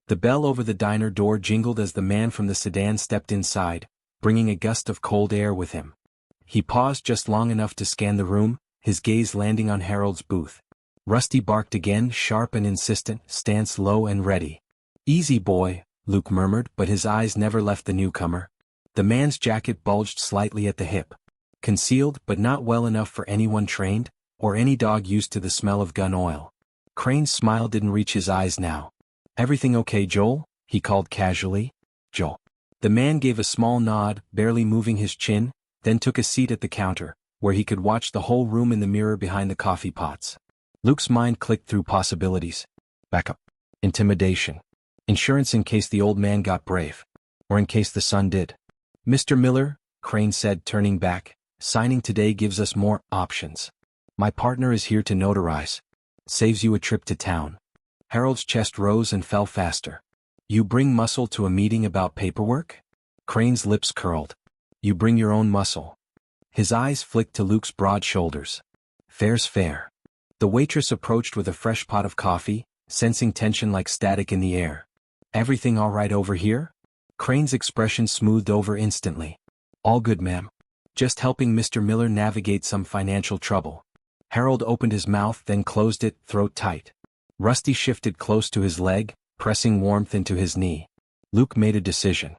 The bell over the diner door jingled as the man from the sedan stepped inside, bringing a gust of cold air with him. He paused just long enough to scan the room, his gaze landing on Harold's booth. Rusty barked again, sharp and insistent, stance low and ready. Easy, boy, Luke murmured, but his eyes never left the newcomer. The man's jacket bulged slightly at the hip. Concealed, but not well enough for anyone trained, or any dog used to the smell of gun oil. Crane's smile didn't reach his eyes now. Everything okay, Joel? He called casually. Joel. The man gave a small nod, barely moving his chin, then took a seat at the counter, where he could watch the whole room in the mirror behind the coffee pots. Luke's mind clicked through possibilities. Backup. Intimidation. Insurance in case the old man got brave. Or in case the son did. Mr. Miller, Crane said, turning back, signing today gives us more options. My partner is here to notarize. Saves you a trip to town. Harold's chest rose and fell faster. You bring muscle to a meeting about paperwork? Crane's lips curled. You bring your own muscle. His eyes flicked to Luke's broad shoulders. Fair's fair. The waitress approached with a fresh pot of coffee, sensing tension like static in the air. Everything all right over here? Crane's expression smoothed over instantly. All good, ma'am. Just helping Mr. Miller navigate some financial trouble. Harold opened his mouth, then closed it, throat tight. Rusty shifted close to his leg, pressing warmth into his knee. Luke made a decision.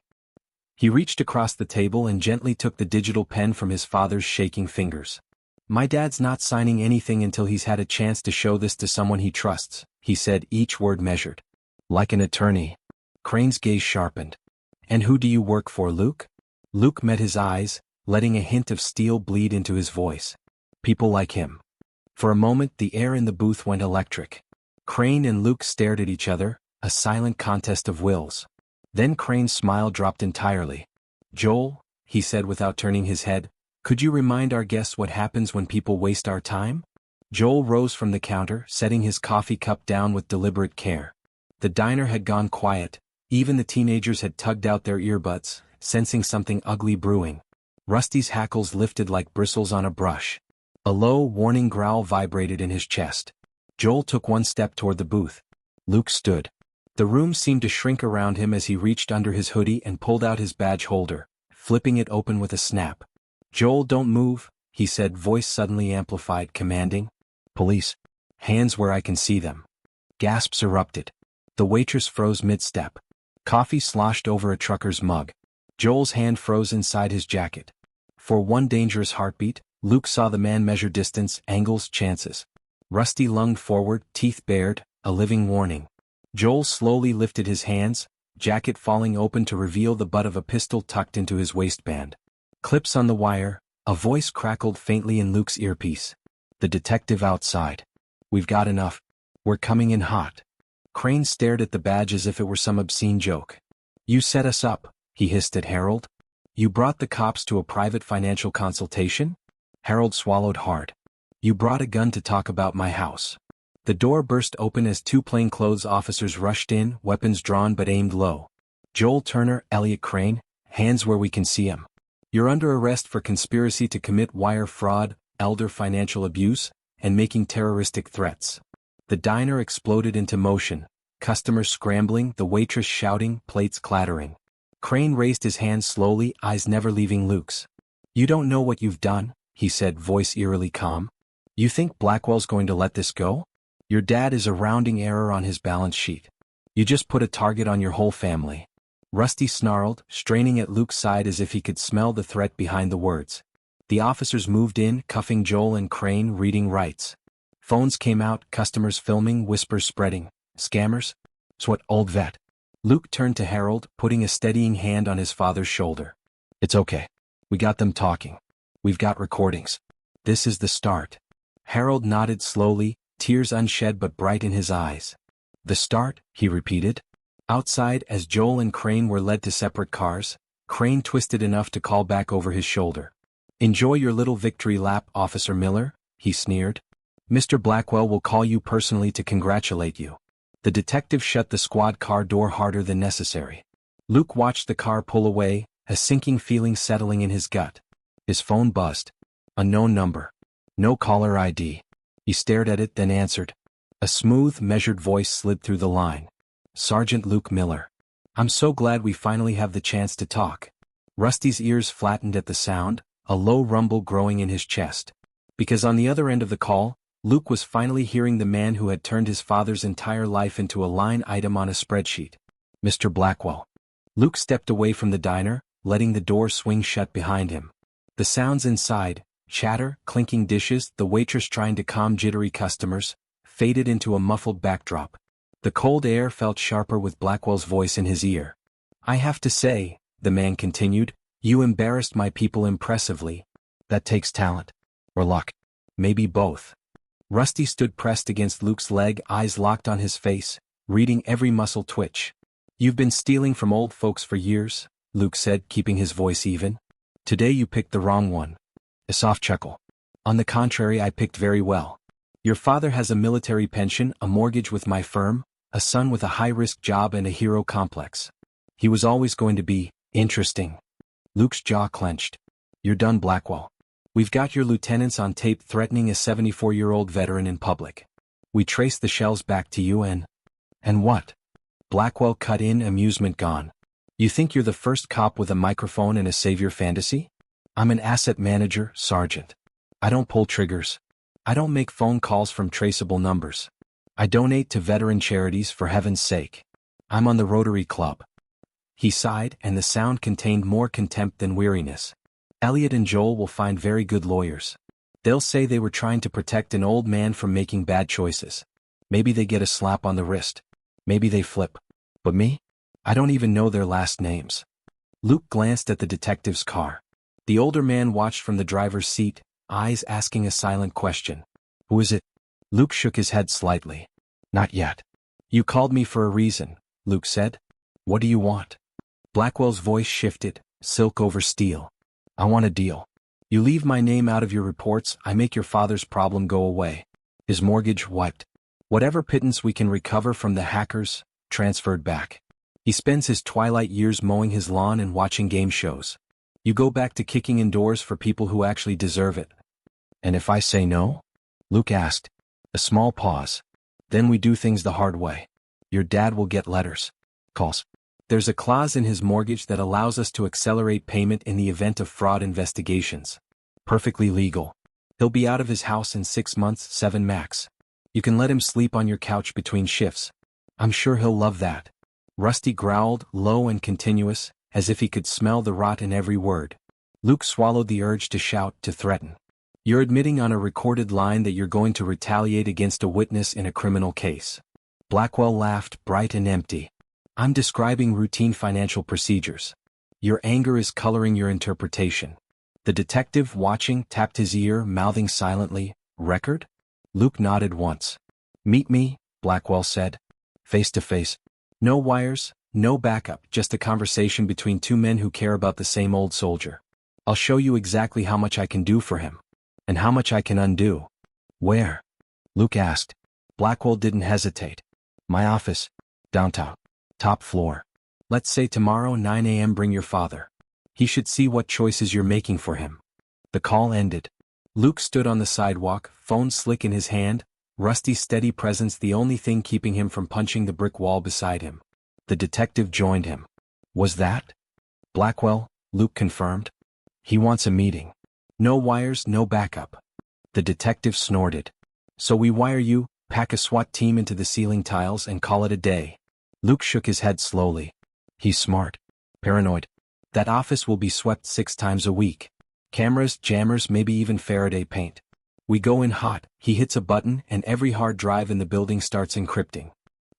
He reached across the table and gently took the digital pen from his father's shaking fingers. My dad's not signing anything until he's had a chance to show this to someone he trusts, he said, each word measured. Like an attorney. Crane's gaze sharpened. And who do you work for, Luke? Luke met his eyes, letting a hint of steel bleed into his voice. People like him. For a moment the air in the booth went electric. Crane and Luke stared at each other, a silent contest of wills. Then Crane's smile dropped entirely. Joel, he said without turning his head, could you remind our guests what happens when people waste our time? Joel rose from the counter, setting his coffee cup down with deliberate care. The diner had gone quiet, even the teenagers had tugged out their earbuds, sensing something ugly brewing. Rusty's hackles lifted like bristles on a brush. A low, warning growl vibrated in his chest. Joel took one step toward the booth. Luke stood. The room seemed to shrink around him as he reached under his hoodie and pulled out his badge holder, flipping it open with a snap. "Joel, don't move," he said, voice suddenly amplified, commanding. "Police. Hands where I can see them." Gasps erupted. The waitress froze mid-step. Coffee sloshed over a trucker's mug. Joel's hand froze inside his jacket. For one dangerous heartbeat, Luke saw the man measure distance, angles, chances. Rusty lunged forward, teeth bared, a living warning. Joel slowly lifted his hands, jacket falling open to reveal the butt of a pistol tucked into his waistband. Clips on the wire, a voice crackled faintly in Luke's earpiece. The detective outside. "We've got enough. We're coming in hot." Crane stared at the badge as if it were some obscene joke. "You set us up," he hissed at Harold. "You brought the cops to a private financial consultation?" Harold swallowed hard. "You brought a gun to talk about my house." The door burst open as two plainclothes officers rushed in, weapons drawn but aimed low. "Joel Turner, Elliot Crane, hands where we can see 'em. You're under arrest for conspiracy to commit wire fraud, elder financial abuse, and making terroristic threats." The diner exploded into motion, customers scrambling, the waitress shouting, plates clattering. Crane raised his hands slowly, eyes never leaving Luke's. "You don't know what you've done," he said, voice eerily calm. "You think Blackwell's going to let this go? Your dad is a rounding error on his balance sheet. You just put a target on your whole family." Rusty snarled, straining at Luke's side as if he could smell the threat behind the words. The officers moved in, cuffing Joel and Crane, reading rights. Phones came out, customers filming, whispers spreading. "Scammers? SWAT, old vet." Luke turned to Harold, putting a steadying hand on his father's shoulder. "It's okay. We got them talking. We've got recordings. This is the start." Harold nodded slowly, tears unshed but bright in his eyes. "The start," he repeated. Outside, as Joel and Crane were led to separate cars, Crane twisted enough to call back over his shoulder. "Enjoy your little victory lap, Officer Miller," he sneered. "Mr. Blackwell will call you personally to congratulate you." The detective shut the squad car door harder than necessary. Luke watched the car pull away, a sinking feeling settling in his gut. His phone buzzed. Unknown number. No caller ID. He stared at it, then answered. A smooth, measured voice slid through the line. "Sergeant Luke Miller. I'm so glad we finally have the chance to talk." Rusty's ears flattened at the sound, a low rumble growing in his chest. Because on the other end of the call, Luke was finally hearing the man who had turned his father's entire life into a line item on a spreadsheet. "Mr. Blackwell." Luke stepped away from the diner, letting the door swing shut behind him. The sounds inside, chatter, clinking dishes, the waitress trying to calm jittery customers, faded into a muffled backdrop. The cold air felt sharper with Blackwell's voice in his ear. "I have to say," the man continued, "you embarrassed my people impressively. That takes talent. Or luck. Maybe both." Rusty stood pressed against Luke's leg, eyes locked on his face, reading every muscle twitch. "You've been stealing from old folks for years," Luke said, keeping his voice even. "Today you picked the wrong one." A soft chuckle. "On the contrary, I picked very well. Your father has a military pension, a mortgage with my firm, a son with a high-risk job and a hero complex. He was always going to be interesting." Luke's jaw clenched. "You're done, Blackwell. We've got your lieutenants on tape threatening a 74-year-old veteran in public. We traced the shells back to you and what?" Blackwell cut in, amusement gone. "You think you're the first cop with a microphone and a savior fantasy? I'm an asset manager, Sergeant. I don't pull triggers. I don't make phone calls from traceable numbers. I donate to veteran charities, for heaven's sake. I'm on the Rotary Club." He sighed, and the sound contained more contempt than weariness. "Elliot and Joel will find very good lawyers. They'll say they were trying to protect an old man from making bad choices. Maybe they get a slap on the wrist. Maybe they flip. But me? I don't even know their last names." Luke glanced at the detective's car. The older man watched from the driver's seat, eyes asking a silent question. "Who is it?" Luke shook his head slightly. "Not yet." "You called me for a reason," Luke said. "What do you want?" Blackwell's voice shifted, silk over steel. "I want a deal. You leave my name out of your reports, I make your father's problem go away. His mortgage wiped. Whatever pittance we can recover from the hackers, transferred back. He spends his twilight years mowing his lawn and watching game shows. You go back to kicking indoors for people who actually deserve it. And if I say no? Luke asked. A small pause. Then we do things the hard way. Your dad will get letters, calls. There's a clause in his mortgage that allows us to accelerate payment in the event of fraud investigations. Perfectly legal. He'll be out of his house in 6 months, 7 max. You can let him sleep on your couch between shifts. I'm sure he'll love that. Rusty growled, low and continuous, as if he could smell the rot in every word. Luke swallowed the urge to shout, to threaten. You're admitting on a recorded line that you're going to retaliate against a witness in a criminal case. Blackwell laughed, bright and empty. I'm describing routine financial procedures. Your anger is coloring your interpretation. The detective, watching, tapped his ear, mouthing silently, record? Luke nodded once. Meet me, Blackwell said. Face to face. No wires, no backup, just a conversation between two men who care about the same old soldier. I'll show you exactly how much I can do for him. And how much I can undo. Where? Luke asked. Blackwell didn't hesitate. My office. Downtown. Top floor. Let's say tomorrow 9 a.m. bring your father. He should see what choices you're making for him. The call ended. Luke stood on the sidewalk, phone slick in his hand, Rusty's steady presence the only thing keeping him from punching the brick wall beside him. The detective joined him. Was that? Blackwell, Luke confirmed. He wants a meeting. No wires, no backup. The detective snorted. So we wire you, pack a SWAT team into the ceiling tiles and call it a day. Luke shook his head slowly. He's smart. Paranoid. That office will be swept 6 times a week. Cameras, jammers, maybe even Faraday paint. We go in hot, he hits a button and every hard drive in the building starts encrypting.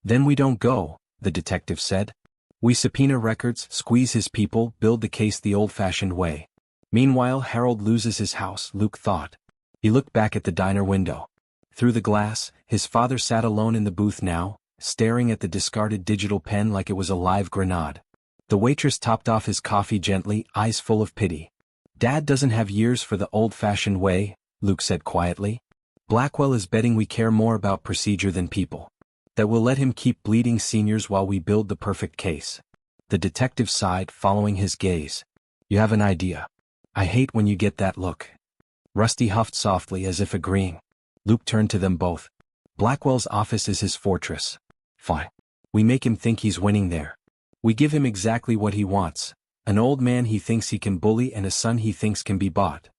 Then we don't go, the detective said. We subpoena records, squeeze his people, build the case the old-fashioned way. Meanwhile, Harold loses his house, Luke thought. He looked back at the diner window. Through the glass, his father sat alone in the booth now, staring at the discarded digital pen like it was a live grenade. The waitress topped off his coffee gently, eyes full of pity. Dad doesn't have years for the old-fashioned way, Luke said quietly. Blackwell is betting we care more about procedure than people. That we'll let him keep bleeding seniors while we build the perfect case. The detective sighed, following his gaze. You have an idea. I hate when you get that look. Rusty huffed softly as if agreeing. Luke turned to them both. Blackwell's office is his fortress. Fine. We make him think he's winning there. We give him exactly what he wants. An old man he thinks he can bully and a son he thinks can be bought.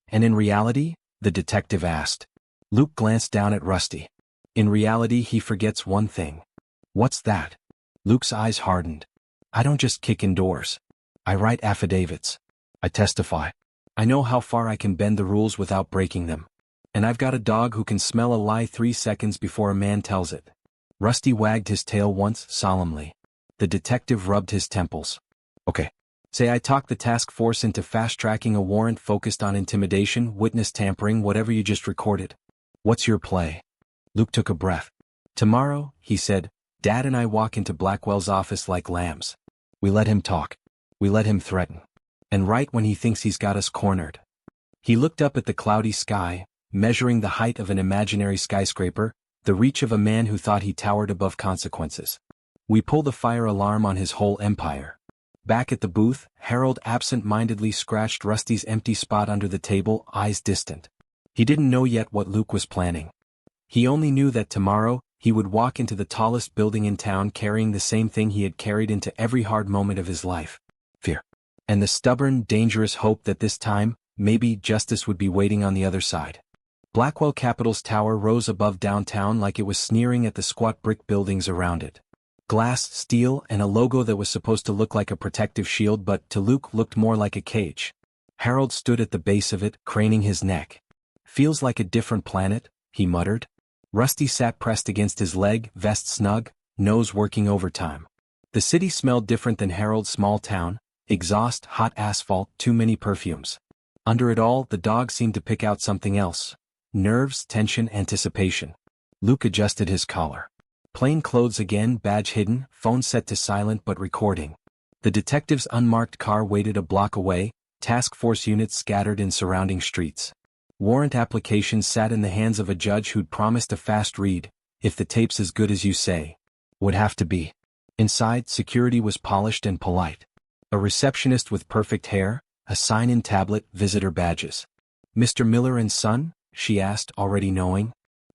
And in reality? The detective asked. Luke glanced down at Rusty. In reality he forgets one thing. What's that? Luke's eyes hardened. I don't just kick in doors. I write affidavits. I testify. I know how far I can bend the rules without breaking them. And I've got a dog who can smell a lie 3 seconds before a man tells it. Rusty wagged his tail once, solemnly. The detective rubbed his temples. Okay. Say I talk the task force into fast-tracking a warrant focused on intimidation, witness tampering, whatever you just recorded. What's your play? Luke took a breath. Tomorrow, he said, Dad and I walk into Blackwell's office like lambs. We let him talk. We let him threaten. And right when he thinks he's got us cornered. He looked up at the cloudy sky, measuring the height of an imaginary skyscraper, the reach of a man who thought he towered above consequences. We pull the fire alarm on his whole empire. Back at the booth, Harold absent-mindedly scratched Rusty's empty spot under the table, eyes distant. He didn't know yet what Luke was planning. He only knew that tomorrow, he would walk into the tallest building in town carrying the same thing he had carried into every hard moment of his life. Fear. And the stubborn, dangerous hope that this time, maybe justice would be waiting on the other side. Blackwell Capital's tower rose above downtown like it was sneering at the squat brick buildings around it. Glass, steel, and a logo that was supposed to look like a protective shield but to Luke looked more like a cage. Harold stood at the base of it, craning his neck. Feels like a different planet, he muttered. Rusty sat pressed against his leg, vest snug, nose working overtime. The city smelled different than Harold's small town, exhaust, hot asphalt, too many perfumes. Under it all, the dog seemed to pick out something else. Nerves, tension, anticipation. Luke adjusted his collar. Plain clothes again, badge hidden, phone set to silent but recording. The detective's unmarked car waited a block away, task force units scattered in surrounding streets. Warrant applications sat in the hands of a judge who'd promised a fast read, if the tape's as good as you say. Would have to be. Inside, security was polished and polite. A receptionist with perfect hair, a sign-in tablet, visitor badges. "Mr. Miller and Son?" she asked, already knowing.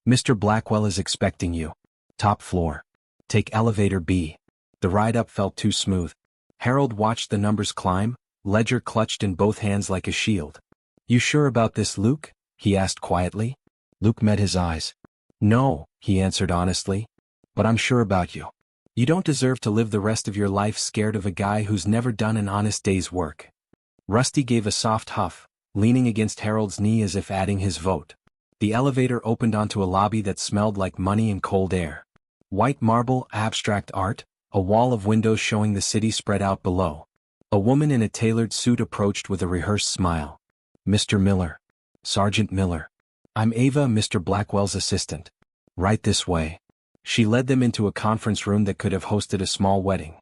"Mr. Blackwell is expecting you. Top floor. Take elevator B." The ride up felt too smooth. Harold watched the numbers climb, ledger clutched in both hands like a shield. "You sure about this, Luke?" he asked quietly. Luke met his eyes. "No," he answered honestly. "But I'm sure about you. You don't deserve to live the rest of your life scared of a guy who's never done an honest day's work." Rusty gave a soft huff, leaning against Harold's knee as if adding his vote. The elevator opened onto a lobby that smelled like money and cold air. White marble, abstract art, a wall of windows showing the city spread out below. A woman in a tailored suit approached with a rehearsed smile. "Mr. Miller. Sergeant Miller. I'm Ava, Mr. Blackwell's assistant. Right this way." She led them into a conference room that could have hosted a small wedding.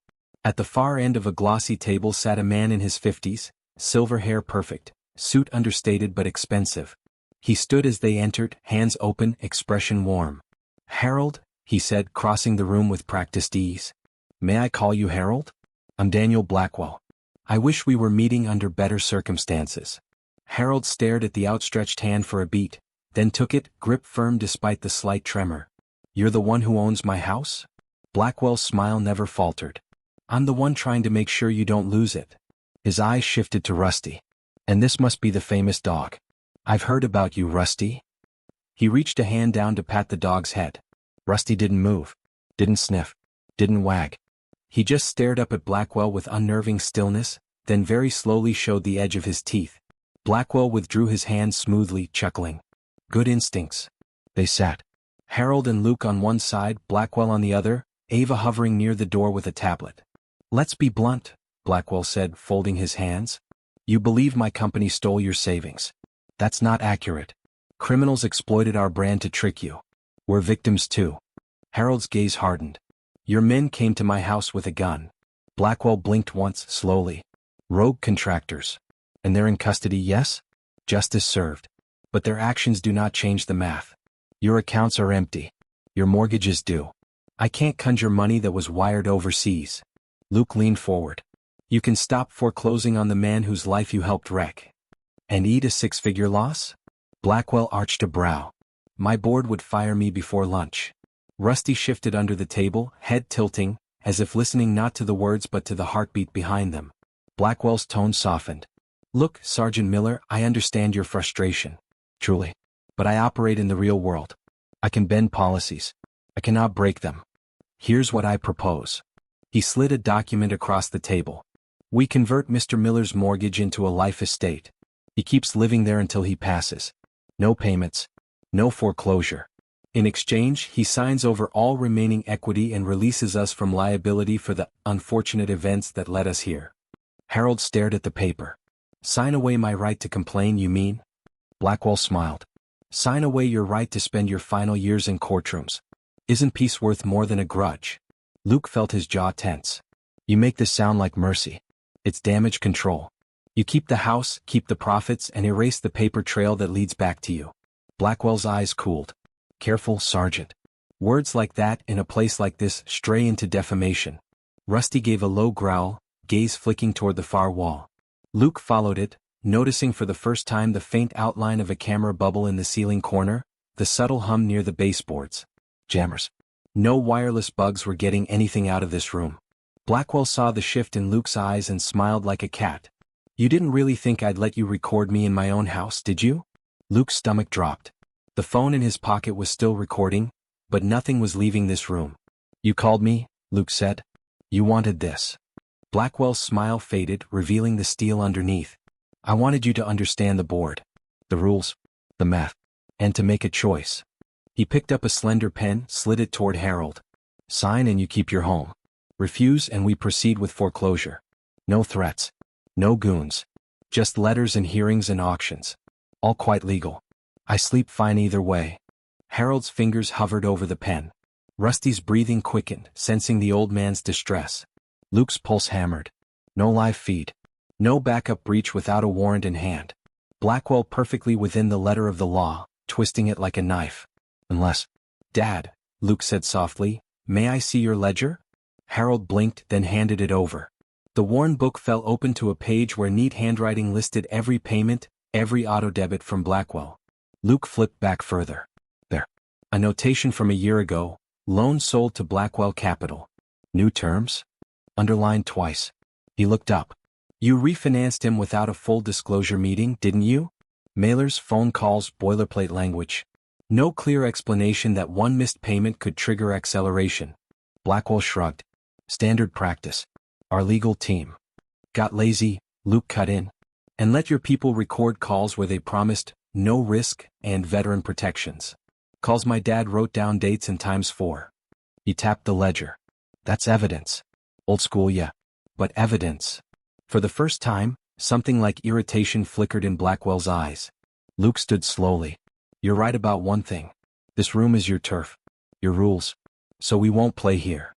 At the far end of a glossy table sat a man in his 50s, silver hair perfect, suit understated but expensive. He stood as they entered, hands open, expression warm. "Harold," he said, crossing the room with practiced ease. "May I call you Harold? I'm Daniel Blackwell. I wish we were meeting under better circumstances." Harold stared at the outstretched hand for a beat, then took it, grip firm despite the slight tremor. "You're the one who owns my house?" Blackwell's smile never faltered. "I'm the one trying to make sure you don't lose it." His eyes shifted to Rusty. "And this must be the famous dog. I've heard about you, Rusty." He reached a hand down to pat the dog's head. Rusty didn't move, didn't sniff, didn't wag. He just stared up at Blackwell with unnerving stillness, then very slowly showed the edge of his teeth. Blackwell withdrew his hand smoothly, chuckling. "Good instincts." They sat. Harold and Luke on one side, Blackwell on the other, Ava hovering near the door with a tablet. "Let's be blunt," Blackwell said, folding his hands. "You believe my company stole your savings. That's not accurate. Criminals exploited our brand to trick you. We're victims too." Harold's gaze hardened. "Your men came to my house with a gun." Blackwell blinked once, slowly. "Rogue contractors. And they're in custody, yes? Justice served. But their actions do not change the math. Your accounts are empty. Your mortgage is due. I can't conjure money that was wired overseas." Luke leaned forward. "You can stop foreclosing on the man whose life you helped wreck. And eat a six-figure loss?" Blackwell arched a brow. "My board would fire me before lunch." Rusty shifted under the table, head tilting, as if listening not to the words but to the heartbeat behind them. Blackwell's tone softened. "Look, Sergeant Miller, I understand your frustration. Truly. But I operate in the real world. I can bend policies. I cannot break them. Here's what I propose." He slid a document across the table. "We convert Mr. Miller's mortgage into a life estate. He keeps living there until he passes. No payments. No foreclosure. In exchange, he signs over all remaining equity and releases us from liability for the unfortunate events that led us here." Harold stared at the paper. "Sign away my right to complain, you mean?" Blackwell smiled. "Sign away your right to spend your final years in courtrooms. Isn't peace worth more than a grudge?" Luke felt his jaw tense. "You make this sound like mercy. It's damage control. You keep the house, keep the profits, and erase the paper trail that leads back to you." Blackwell's eyes cooled. "Careful, Sergeant. Words like that in a place like this stray into defamation." Rusty gave a low growl, gaze flicking toward the far wall. Luke followed it, noticing for the first time the faint outline of a camera bubble in the ceiling corner, the subtle hum near the baseboards. Jammers. No wireless bugs were getting anything out of this room. Blackwell saw the shift in Luke's eyes and smiled like a cat. "You didn't really think I'd let you record me in my own house, did you?" Luke's stomach dropped. The phone in his pocket was still recording, but nothing was leaving this room. "You called me," Luke said. "You wanted this." Blackwell's smile faded, revealing the steel underneath. "I wanted you to understand the board. The rules. The math. And to make a choice." He picked up a slender pen, slid it toward Harold. "Sign and you keep your home. Refuse and we proceed with foreclosure. No threats. No goons. Just letters and hearings and auctions. All quite legal. I sleep fine either way." Harold's fingers hovered over the pen. Rusty's breathing quickened, sensing the old man's distress. Luke's pulse hammered. No live feed. No backup breach without a warrant in hand. Blackwell perfectly within the letter of the law, twisting it like a knife. "Unless—" "Dad," Luke said softly, "may I see your ledger?" Harold blinked, then handed it over. The worn book fell open to a page where neat handwriting listed every payment, every auto-debit from Blackwell. Luke flipped back further. There. A notation from a year ago, loan sold to Blackwell Capital. New terms? Underlined twice. He looked up. You refinanced him without a full disclosure meeting, didn't you? Mailers, phone calls, boilerplate language. No clear explanation that one missed payment could trigger acceleration. Blackwell shrugged. Standard practice. Our legal team. Got lazy, Luke cut in. And let your people record calls where they promised no risk and veteran protections. Calls my dad wrote down dates and times for. He tapped the ledger. That's evidence. Old school, yeah. But evidence. For the first time, something like irritation flickered in Blackwell's eyes. Luke stood slowly. You're right about one thing. This room is your turf. Your rules. So we won't play here.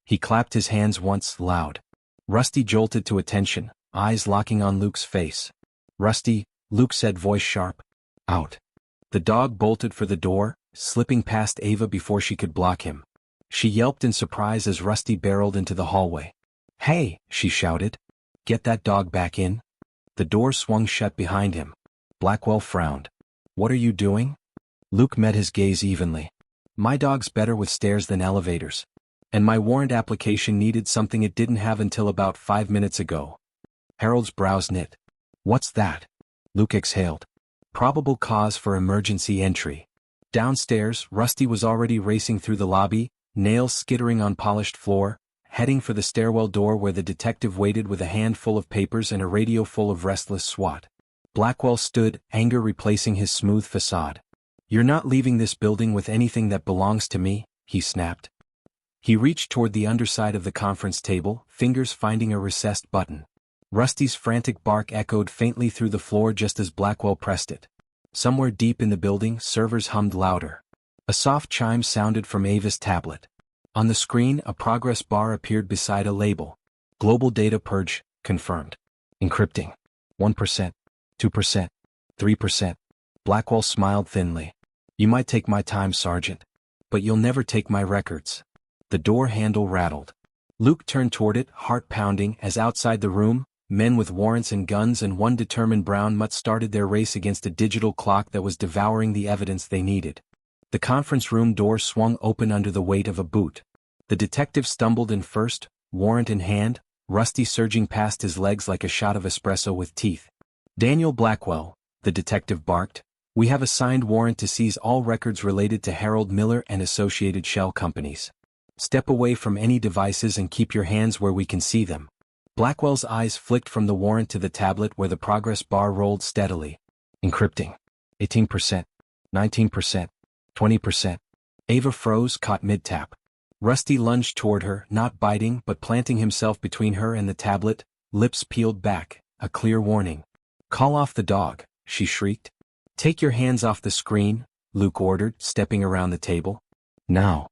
He clapped his hands once, loud. Rusty jolted to attention, eyes locking on Luke's face. Rusty, Luke said, voice sharp. Out. The dog bolted for the door, slipping past Ava before she could block him. She yelped in surprise as Rusty barreled into the hallway. Hey, she shouted. Get that dog back in. The door swung shut behind him. Blackwell frowned. What are you doing? Luke met his gaze evenly. My dog's better with stairs than elevators. And my warrant application needed something it didn't have until about 5 minutes ago. Harold's brows knit. What's that? Luke exhaled. Probable cause for emergency entry. Downstairs, Rusty was already racing through the lobby, nails skittering on polished floor, heading for the stairwell door where the detective waited with a handful of papers and a radio full of restless SWAT. Blackwell stood, anger replacing his smooth facade. You're not leaving this building with anything that belongs to me, he snapped. He reached toward the underside of the conference table, fingers finding a recessed button. Rusty's frantic bark echoed faintly through the floor just as Blackwell pressed it. Somewhere deep in the building, servers hummed louder. A soft chime sounded from Ava's tablet. On the screen, a progress bar appeared beside a label. Global data purge, confirmed. Encrypting. 1%, 2%, 3%. Blackwell smiled thinly. You might take my time, Sergeant. But you'll never take my records. The door handle rattled. Luke turned toward it, heart pounding, as outside the room, men with warrants and guns and one determined brown mutt started their race against a digital clock that was devouring the evidence they needed. The conference room door swung open under the weight of a boot. The detective stumbled in first, warrant in hand, Rusty surging past his legs like a shot of espresso with teeth. Daniel Blackwell, the detective barked, we have a signed warrant to seize all records related to Harold Miller and associated shell companies. Step away from any devices and keep your hands where we can see them. Blackwell's eyes flicked from the warrant to the tablet where the progress bar rolled steadily. Encrypting. 18%. 19%. 20%. Ava froze, caught mid-tap. Rusty lunged toward her, not biting but planting himself between her and the tablet, lips peeled back, a clear warning. Call off the dog, she shrieked. Take your hands off the screen, Luke ordered, stepping around the table. Now.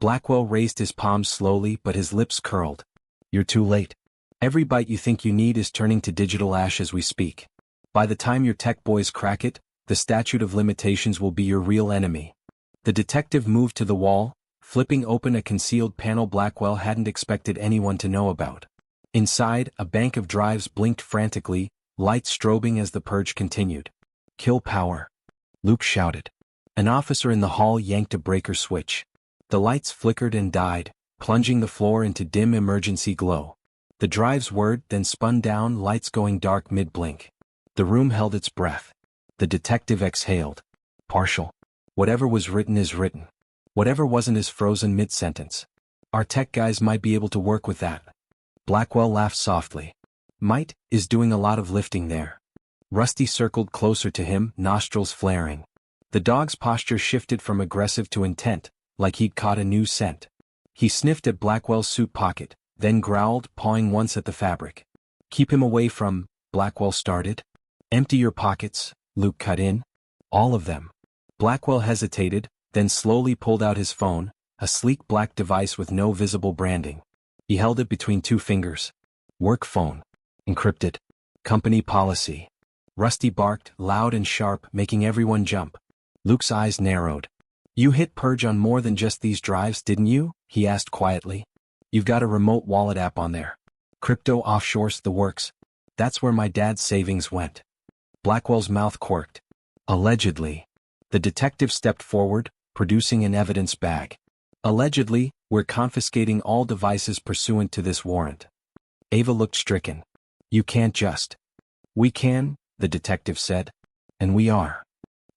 Blackwell raised his palms slowly but his lips curled. You're too late. Every byte you think you need is turning to digital ash as we speak. By the time your tech boys crack it, the statute of limitations will be your real enemy. The detective moved to the wall, flipping open a concealed panel Blackwell hadn't expected anyone to know about. Inside, a bank of drives blinked frantically, lights strobing as the purge continued. Kill power. Luke shouted. An officer in the hall yanked a breaker switch. The lights flickered and died, plunging the floor into dim emergency glow. The drives whirred, then spun down, lights going dark mid-blink. The room held its breath. The detective exhaled. Partial. Whatever was written is written. Whatever wasn't is frozen mid-sentence. Our tech guys might be able to work with that. Blackwell laughed softly. Might is doing a lot of lifting there. Rusty circled closer to him, nostrils flaring. The dog's posture shifted from aggressive to intent, like he'd caught a new scent. He sniffed at Blackwell's suit pocket, then growled, pawing once at the fabric. Keep him away from, Blackwell started. Empty your pockets, Luke cut in. All of them. Blackwell hesitated, then slowly pulled out his phone, a sleek black device with no visible branding. He held it between two fingers. Work phone. Encrypted. Company policy. Rusty barked, loud and sharp, making everyone jump. Luke's eyes narrowed. You hit purge on more than just these drives, didn't you? He asked quietly. You've got a remote wallet app on there. Crypto offshores the works. That's where my dad's savings went. Blackwell's mouth quirked. Allegedly. The detective stepped forward, producing an evidence bag. Allegedly, we're confiscating all devices pursuant to this warrant. Ava looked stricken. You can't just. We can, the detective said. And we are.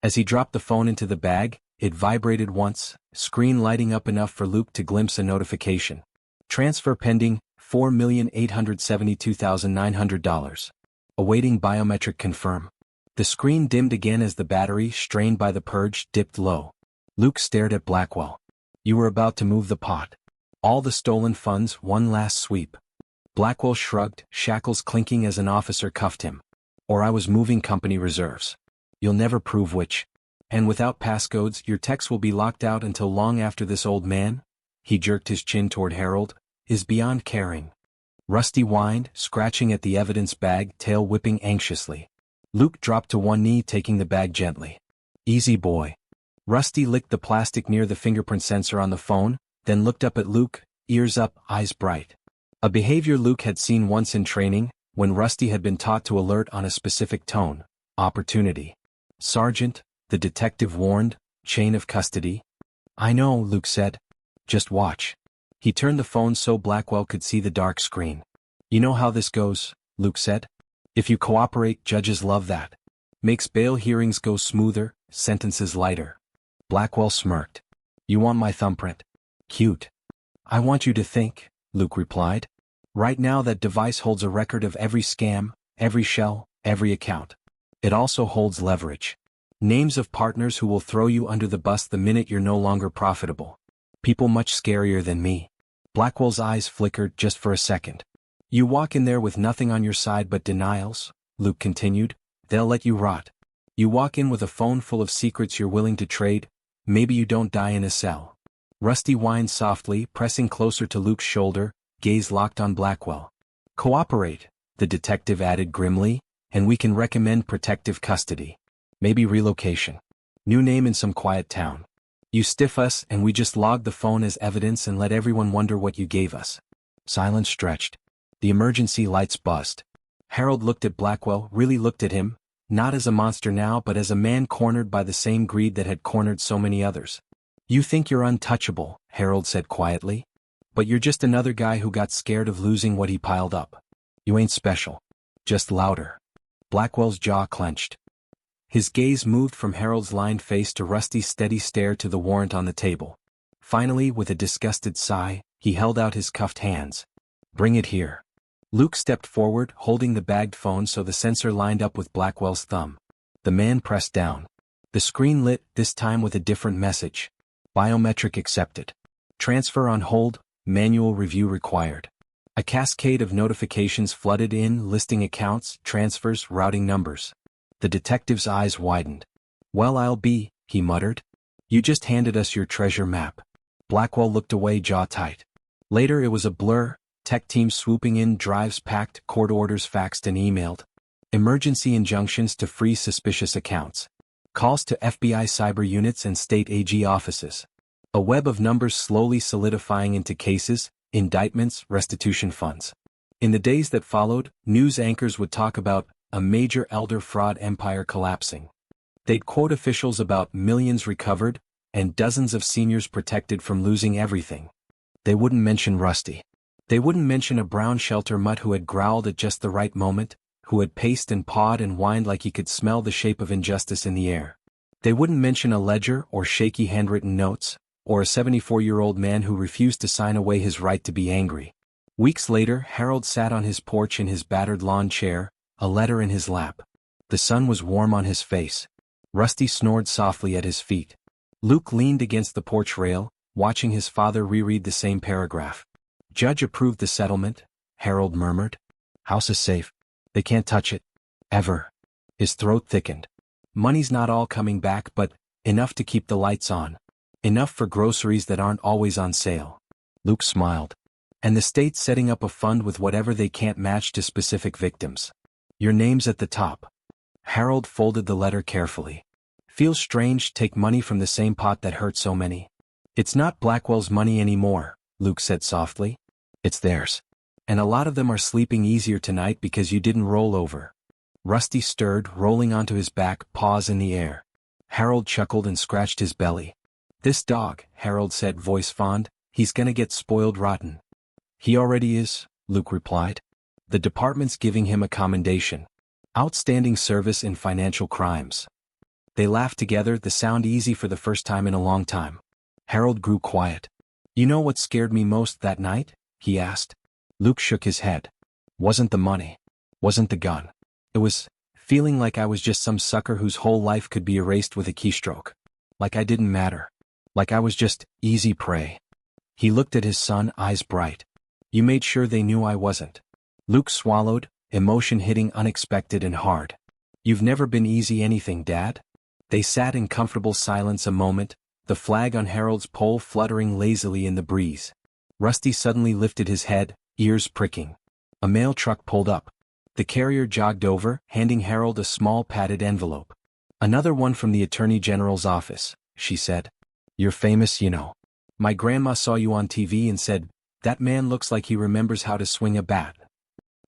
As he dropped the phone into the bag, it vibrated once, screen lighting up enough for Luke to glimpse a notification. Transfer pending, $4,872,900. Awaiting biometric confirm. The screen dimmed again as the battery, strained by the purge, dipped low. Luke stared at Blackwell. You were about to move the pot. All the stolen funds, one last sweep. Blackwell shrugged, shackles clinking as an officer cuffed him. Or I was moving company reserves. You'll never prove which. And without passcodes, your techs will be locked out until long after this old man, he jerked his chin toward Harold, is beyond caring. Rusty whined, scratching at the evidence bag, tail whipping anxiously. Luke dropped to one knee, taking the bag gently. Easy boy. Rusty licked the plastic near the fingerprint sensor on the phone, then looked up at Luke, ears up, eyes bright. A behavior Luke had seen once in training, when Rusty had been taught to alert on a specific tone. Opportunity. Sergeant, the detective warned, chain of custody. I know, Luke said. Just watch. He turned the phone so Blackwell could see the dark screen. You know how this goes, Luke said. If you cooperate, judges love that. Makes bail hearings go smoother, sentences lighter. Blackwell smirked. You want my thumbprint? Cute. I want you to think, Luke replied. Right now that device holds a record of every scam, every shell, every account. It also holds leverage. Names of partners who will throw you under the bus the minute you're no longer profitable. People much scarier than me. Blackwell's eyes flickered just for a second. You walk in there with nothing on your side but denials, Luke continued. They'll let you rot. You walk in with a phone full of secrets you're willing to trade. Maybe you don't die in a cell. Rusty whined softly, pressing closer to Luke's shoulder, gaze locked on Blackwell. Cooperate, the detective added grimly, and we can recommend protective custody. Maybe relocation. New name in some quiet town. You stiff us and we just log the phone as evidence and let everyone wonder what you gave us. Silence stretched. The emergency lights buzzed. Harold looked at Blackwell, really looked at him, not as a monster now but as a man cornered by the same greed that had cornered so many others. You think you're untouchable, Harold said quietly. But you're just another guy who got scared of losing what he piled up. You ain't special. Just louder. Blackwell's jaw clenched. His gaze moved from Harold's lined face to Rusty's steady stare to the warrant on the table. Finally, with a disgusted sigh, he held out his cuffed hands. Bring it here. Luke stepped forward, holding the bagged phone so the sensor lined up with Blackwell's thumb. The man pressed down. The screen lit, this time with a different message. Biometric accepted. Transfer on hold, manual review required. A cascade of notifications flooded in, listing accounts, transfers, routing numbers. The detective's eyes widened. Well, I'll be, he muttered. You just handed us your treasure map. Blackwell looked away, jaw tight. Later it was a blur, tech teams swooping in, drives packed, court orders faxed and emailed. Emergency injunctions to freeze suspicious accounts. Calls to FBI cyber units and state AG offices. A web of numbers slowly solidifying into cases, indictments, restitution funds. In the days that followed, news anchors would talk about a major elder fraud empire collapsing. They'd quote officials about millions recovered, and dozens of seniors protected from losing everything. They wouldn't mention Rusty. They wouldn't mention a brown shelter mutt who had growled at just the right moment, who had paced and pawed and whined like he could smell the shape of injustice in the air. They wouldn't mention a ledger or shaky handwritten notes, or a 74-year-old man who refused to sign away his right to be angry. Weeks later, Harold sat on his porch in his battered lawn chair, a letter in his lap. The sun was warm on his face. Rusty snored softly at his feet. Luke leaned against the porch rail, watching his father reread the same paragraph. Judge approved the settlement, Harold murmured. House is safe. They can't touch it. Ever. His throat thickened. Money's not all coming back, but enough to keep the lights on. Enough for groceries that aren't always on sale. Luke smiled. And the state's setting up a fund with whatever they can't match to specific victims. Your name's at the top. Harold folded the letter carefully. Feels strange, take money from the same pot that hurt so many. It's not Blackwell's money anymore, Luke said softly. It's theirs. And a lot of them are sleeping easier tonight because you didn't roll over. Rusty stirred, rolling onto his back, paws in the air. Harold chuckled and scratched his belly. This dog, Harold said, voice fond, he's gonna get spoiled rotten. He already is, Luke replied. The department's giving him a commendation. Outstanding service in financial crimes. They laughed together, the sound easy for the first time in a long time. Harold grew quiet. You know what scared me most that night? He asked. Luke shook his head. Wasn't the money. Wasn't the gun. It was feeling like I was just some sucker whose whole life could be erased with a keystroke. Like I didn't matter. Like I was just easy prey. He looked at his son, eyes bright. You made sure they knew I wasn't. Luke swallowed, emotion hitting unexpected and hard. You've never been easy anything, Dad? They sat in comfortable silence a moment, the flag on Harold's pole fluttering lazily in the breeze. Rusty suddenly lifted his head, ears pricking. A mail truck pulled up. The carrier jogged over, handing Harold a small padded envelope. Another one from the Attorney General's office, she said. You're famous, you know. My grandma saw you on TV and said, that man looks like he remembers how to swing a bat.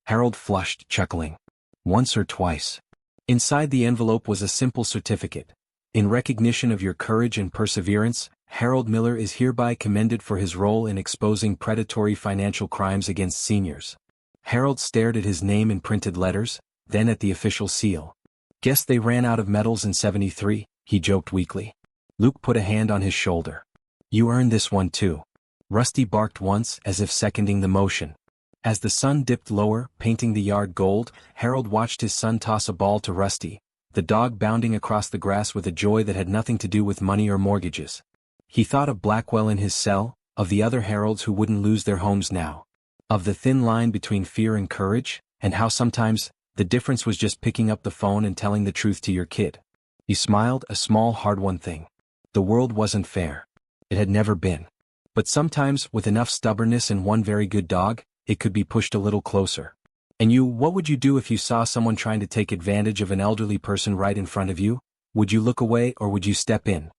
Harold flushed, chuckling. Once or twice. Inside the envelope was a simple certificate. In recognition of your courage and perseverance, Harold Miller is hereby commended for his role in exposing predatory financial crimes against seniors. Harold stared at his name in printed letters, then at the official seal. Guess they ran out of medals in '73, he joked weakly. Luke put a hand on his shoulder. You earned this one too. Rusty barked once, as if seconding the motion. As the sun dipped lower, painting the yard gold, Harold watched his son toss a ball to Rusty, the dog bounding across the grass with a joy that had nothing to do with money or mortgages. He thought of Blackwell in his cell, of the other Harolds who wouldn't lose their homes now. Of the thin line between fear and courage, and how sometimes, the difference was just picking up the phone and telling the truth to your kid. He smiled, a small hard-won thing. The world wasn't fair. It had never been. But sometimes, with enough stubbornness and one very good dog, it could be pushed a little closer. And you, what would you do if you saw someone trying to take advantage of an elderly person right in front of you? Would you look away or would you step in?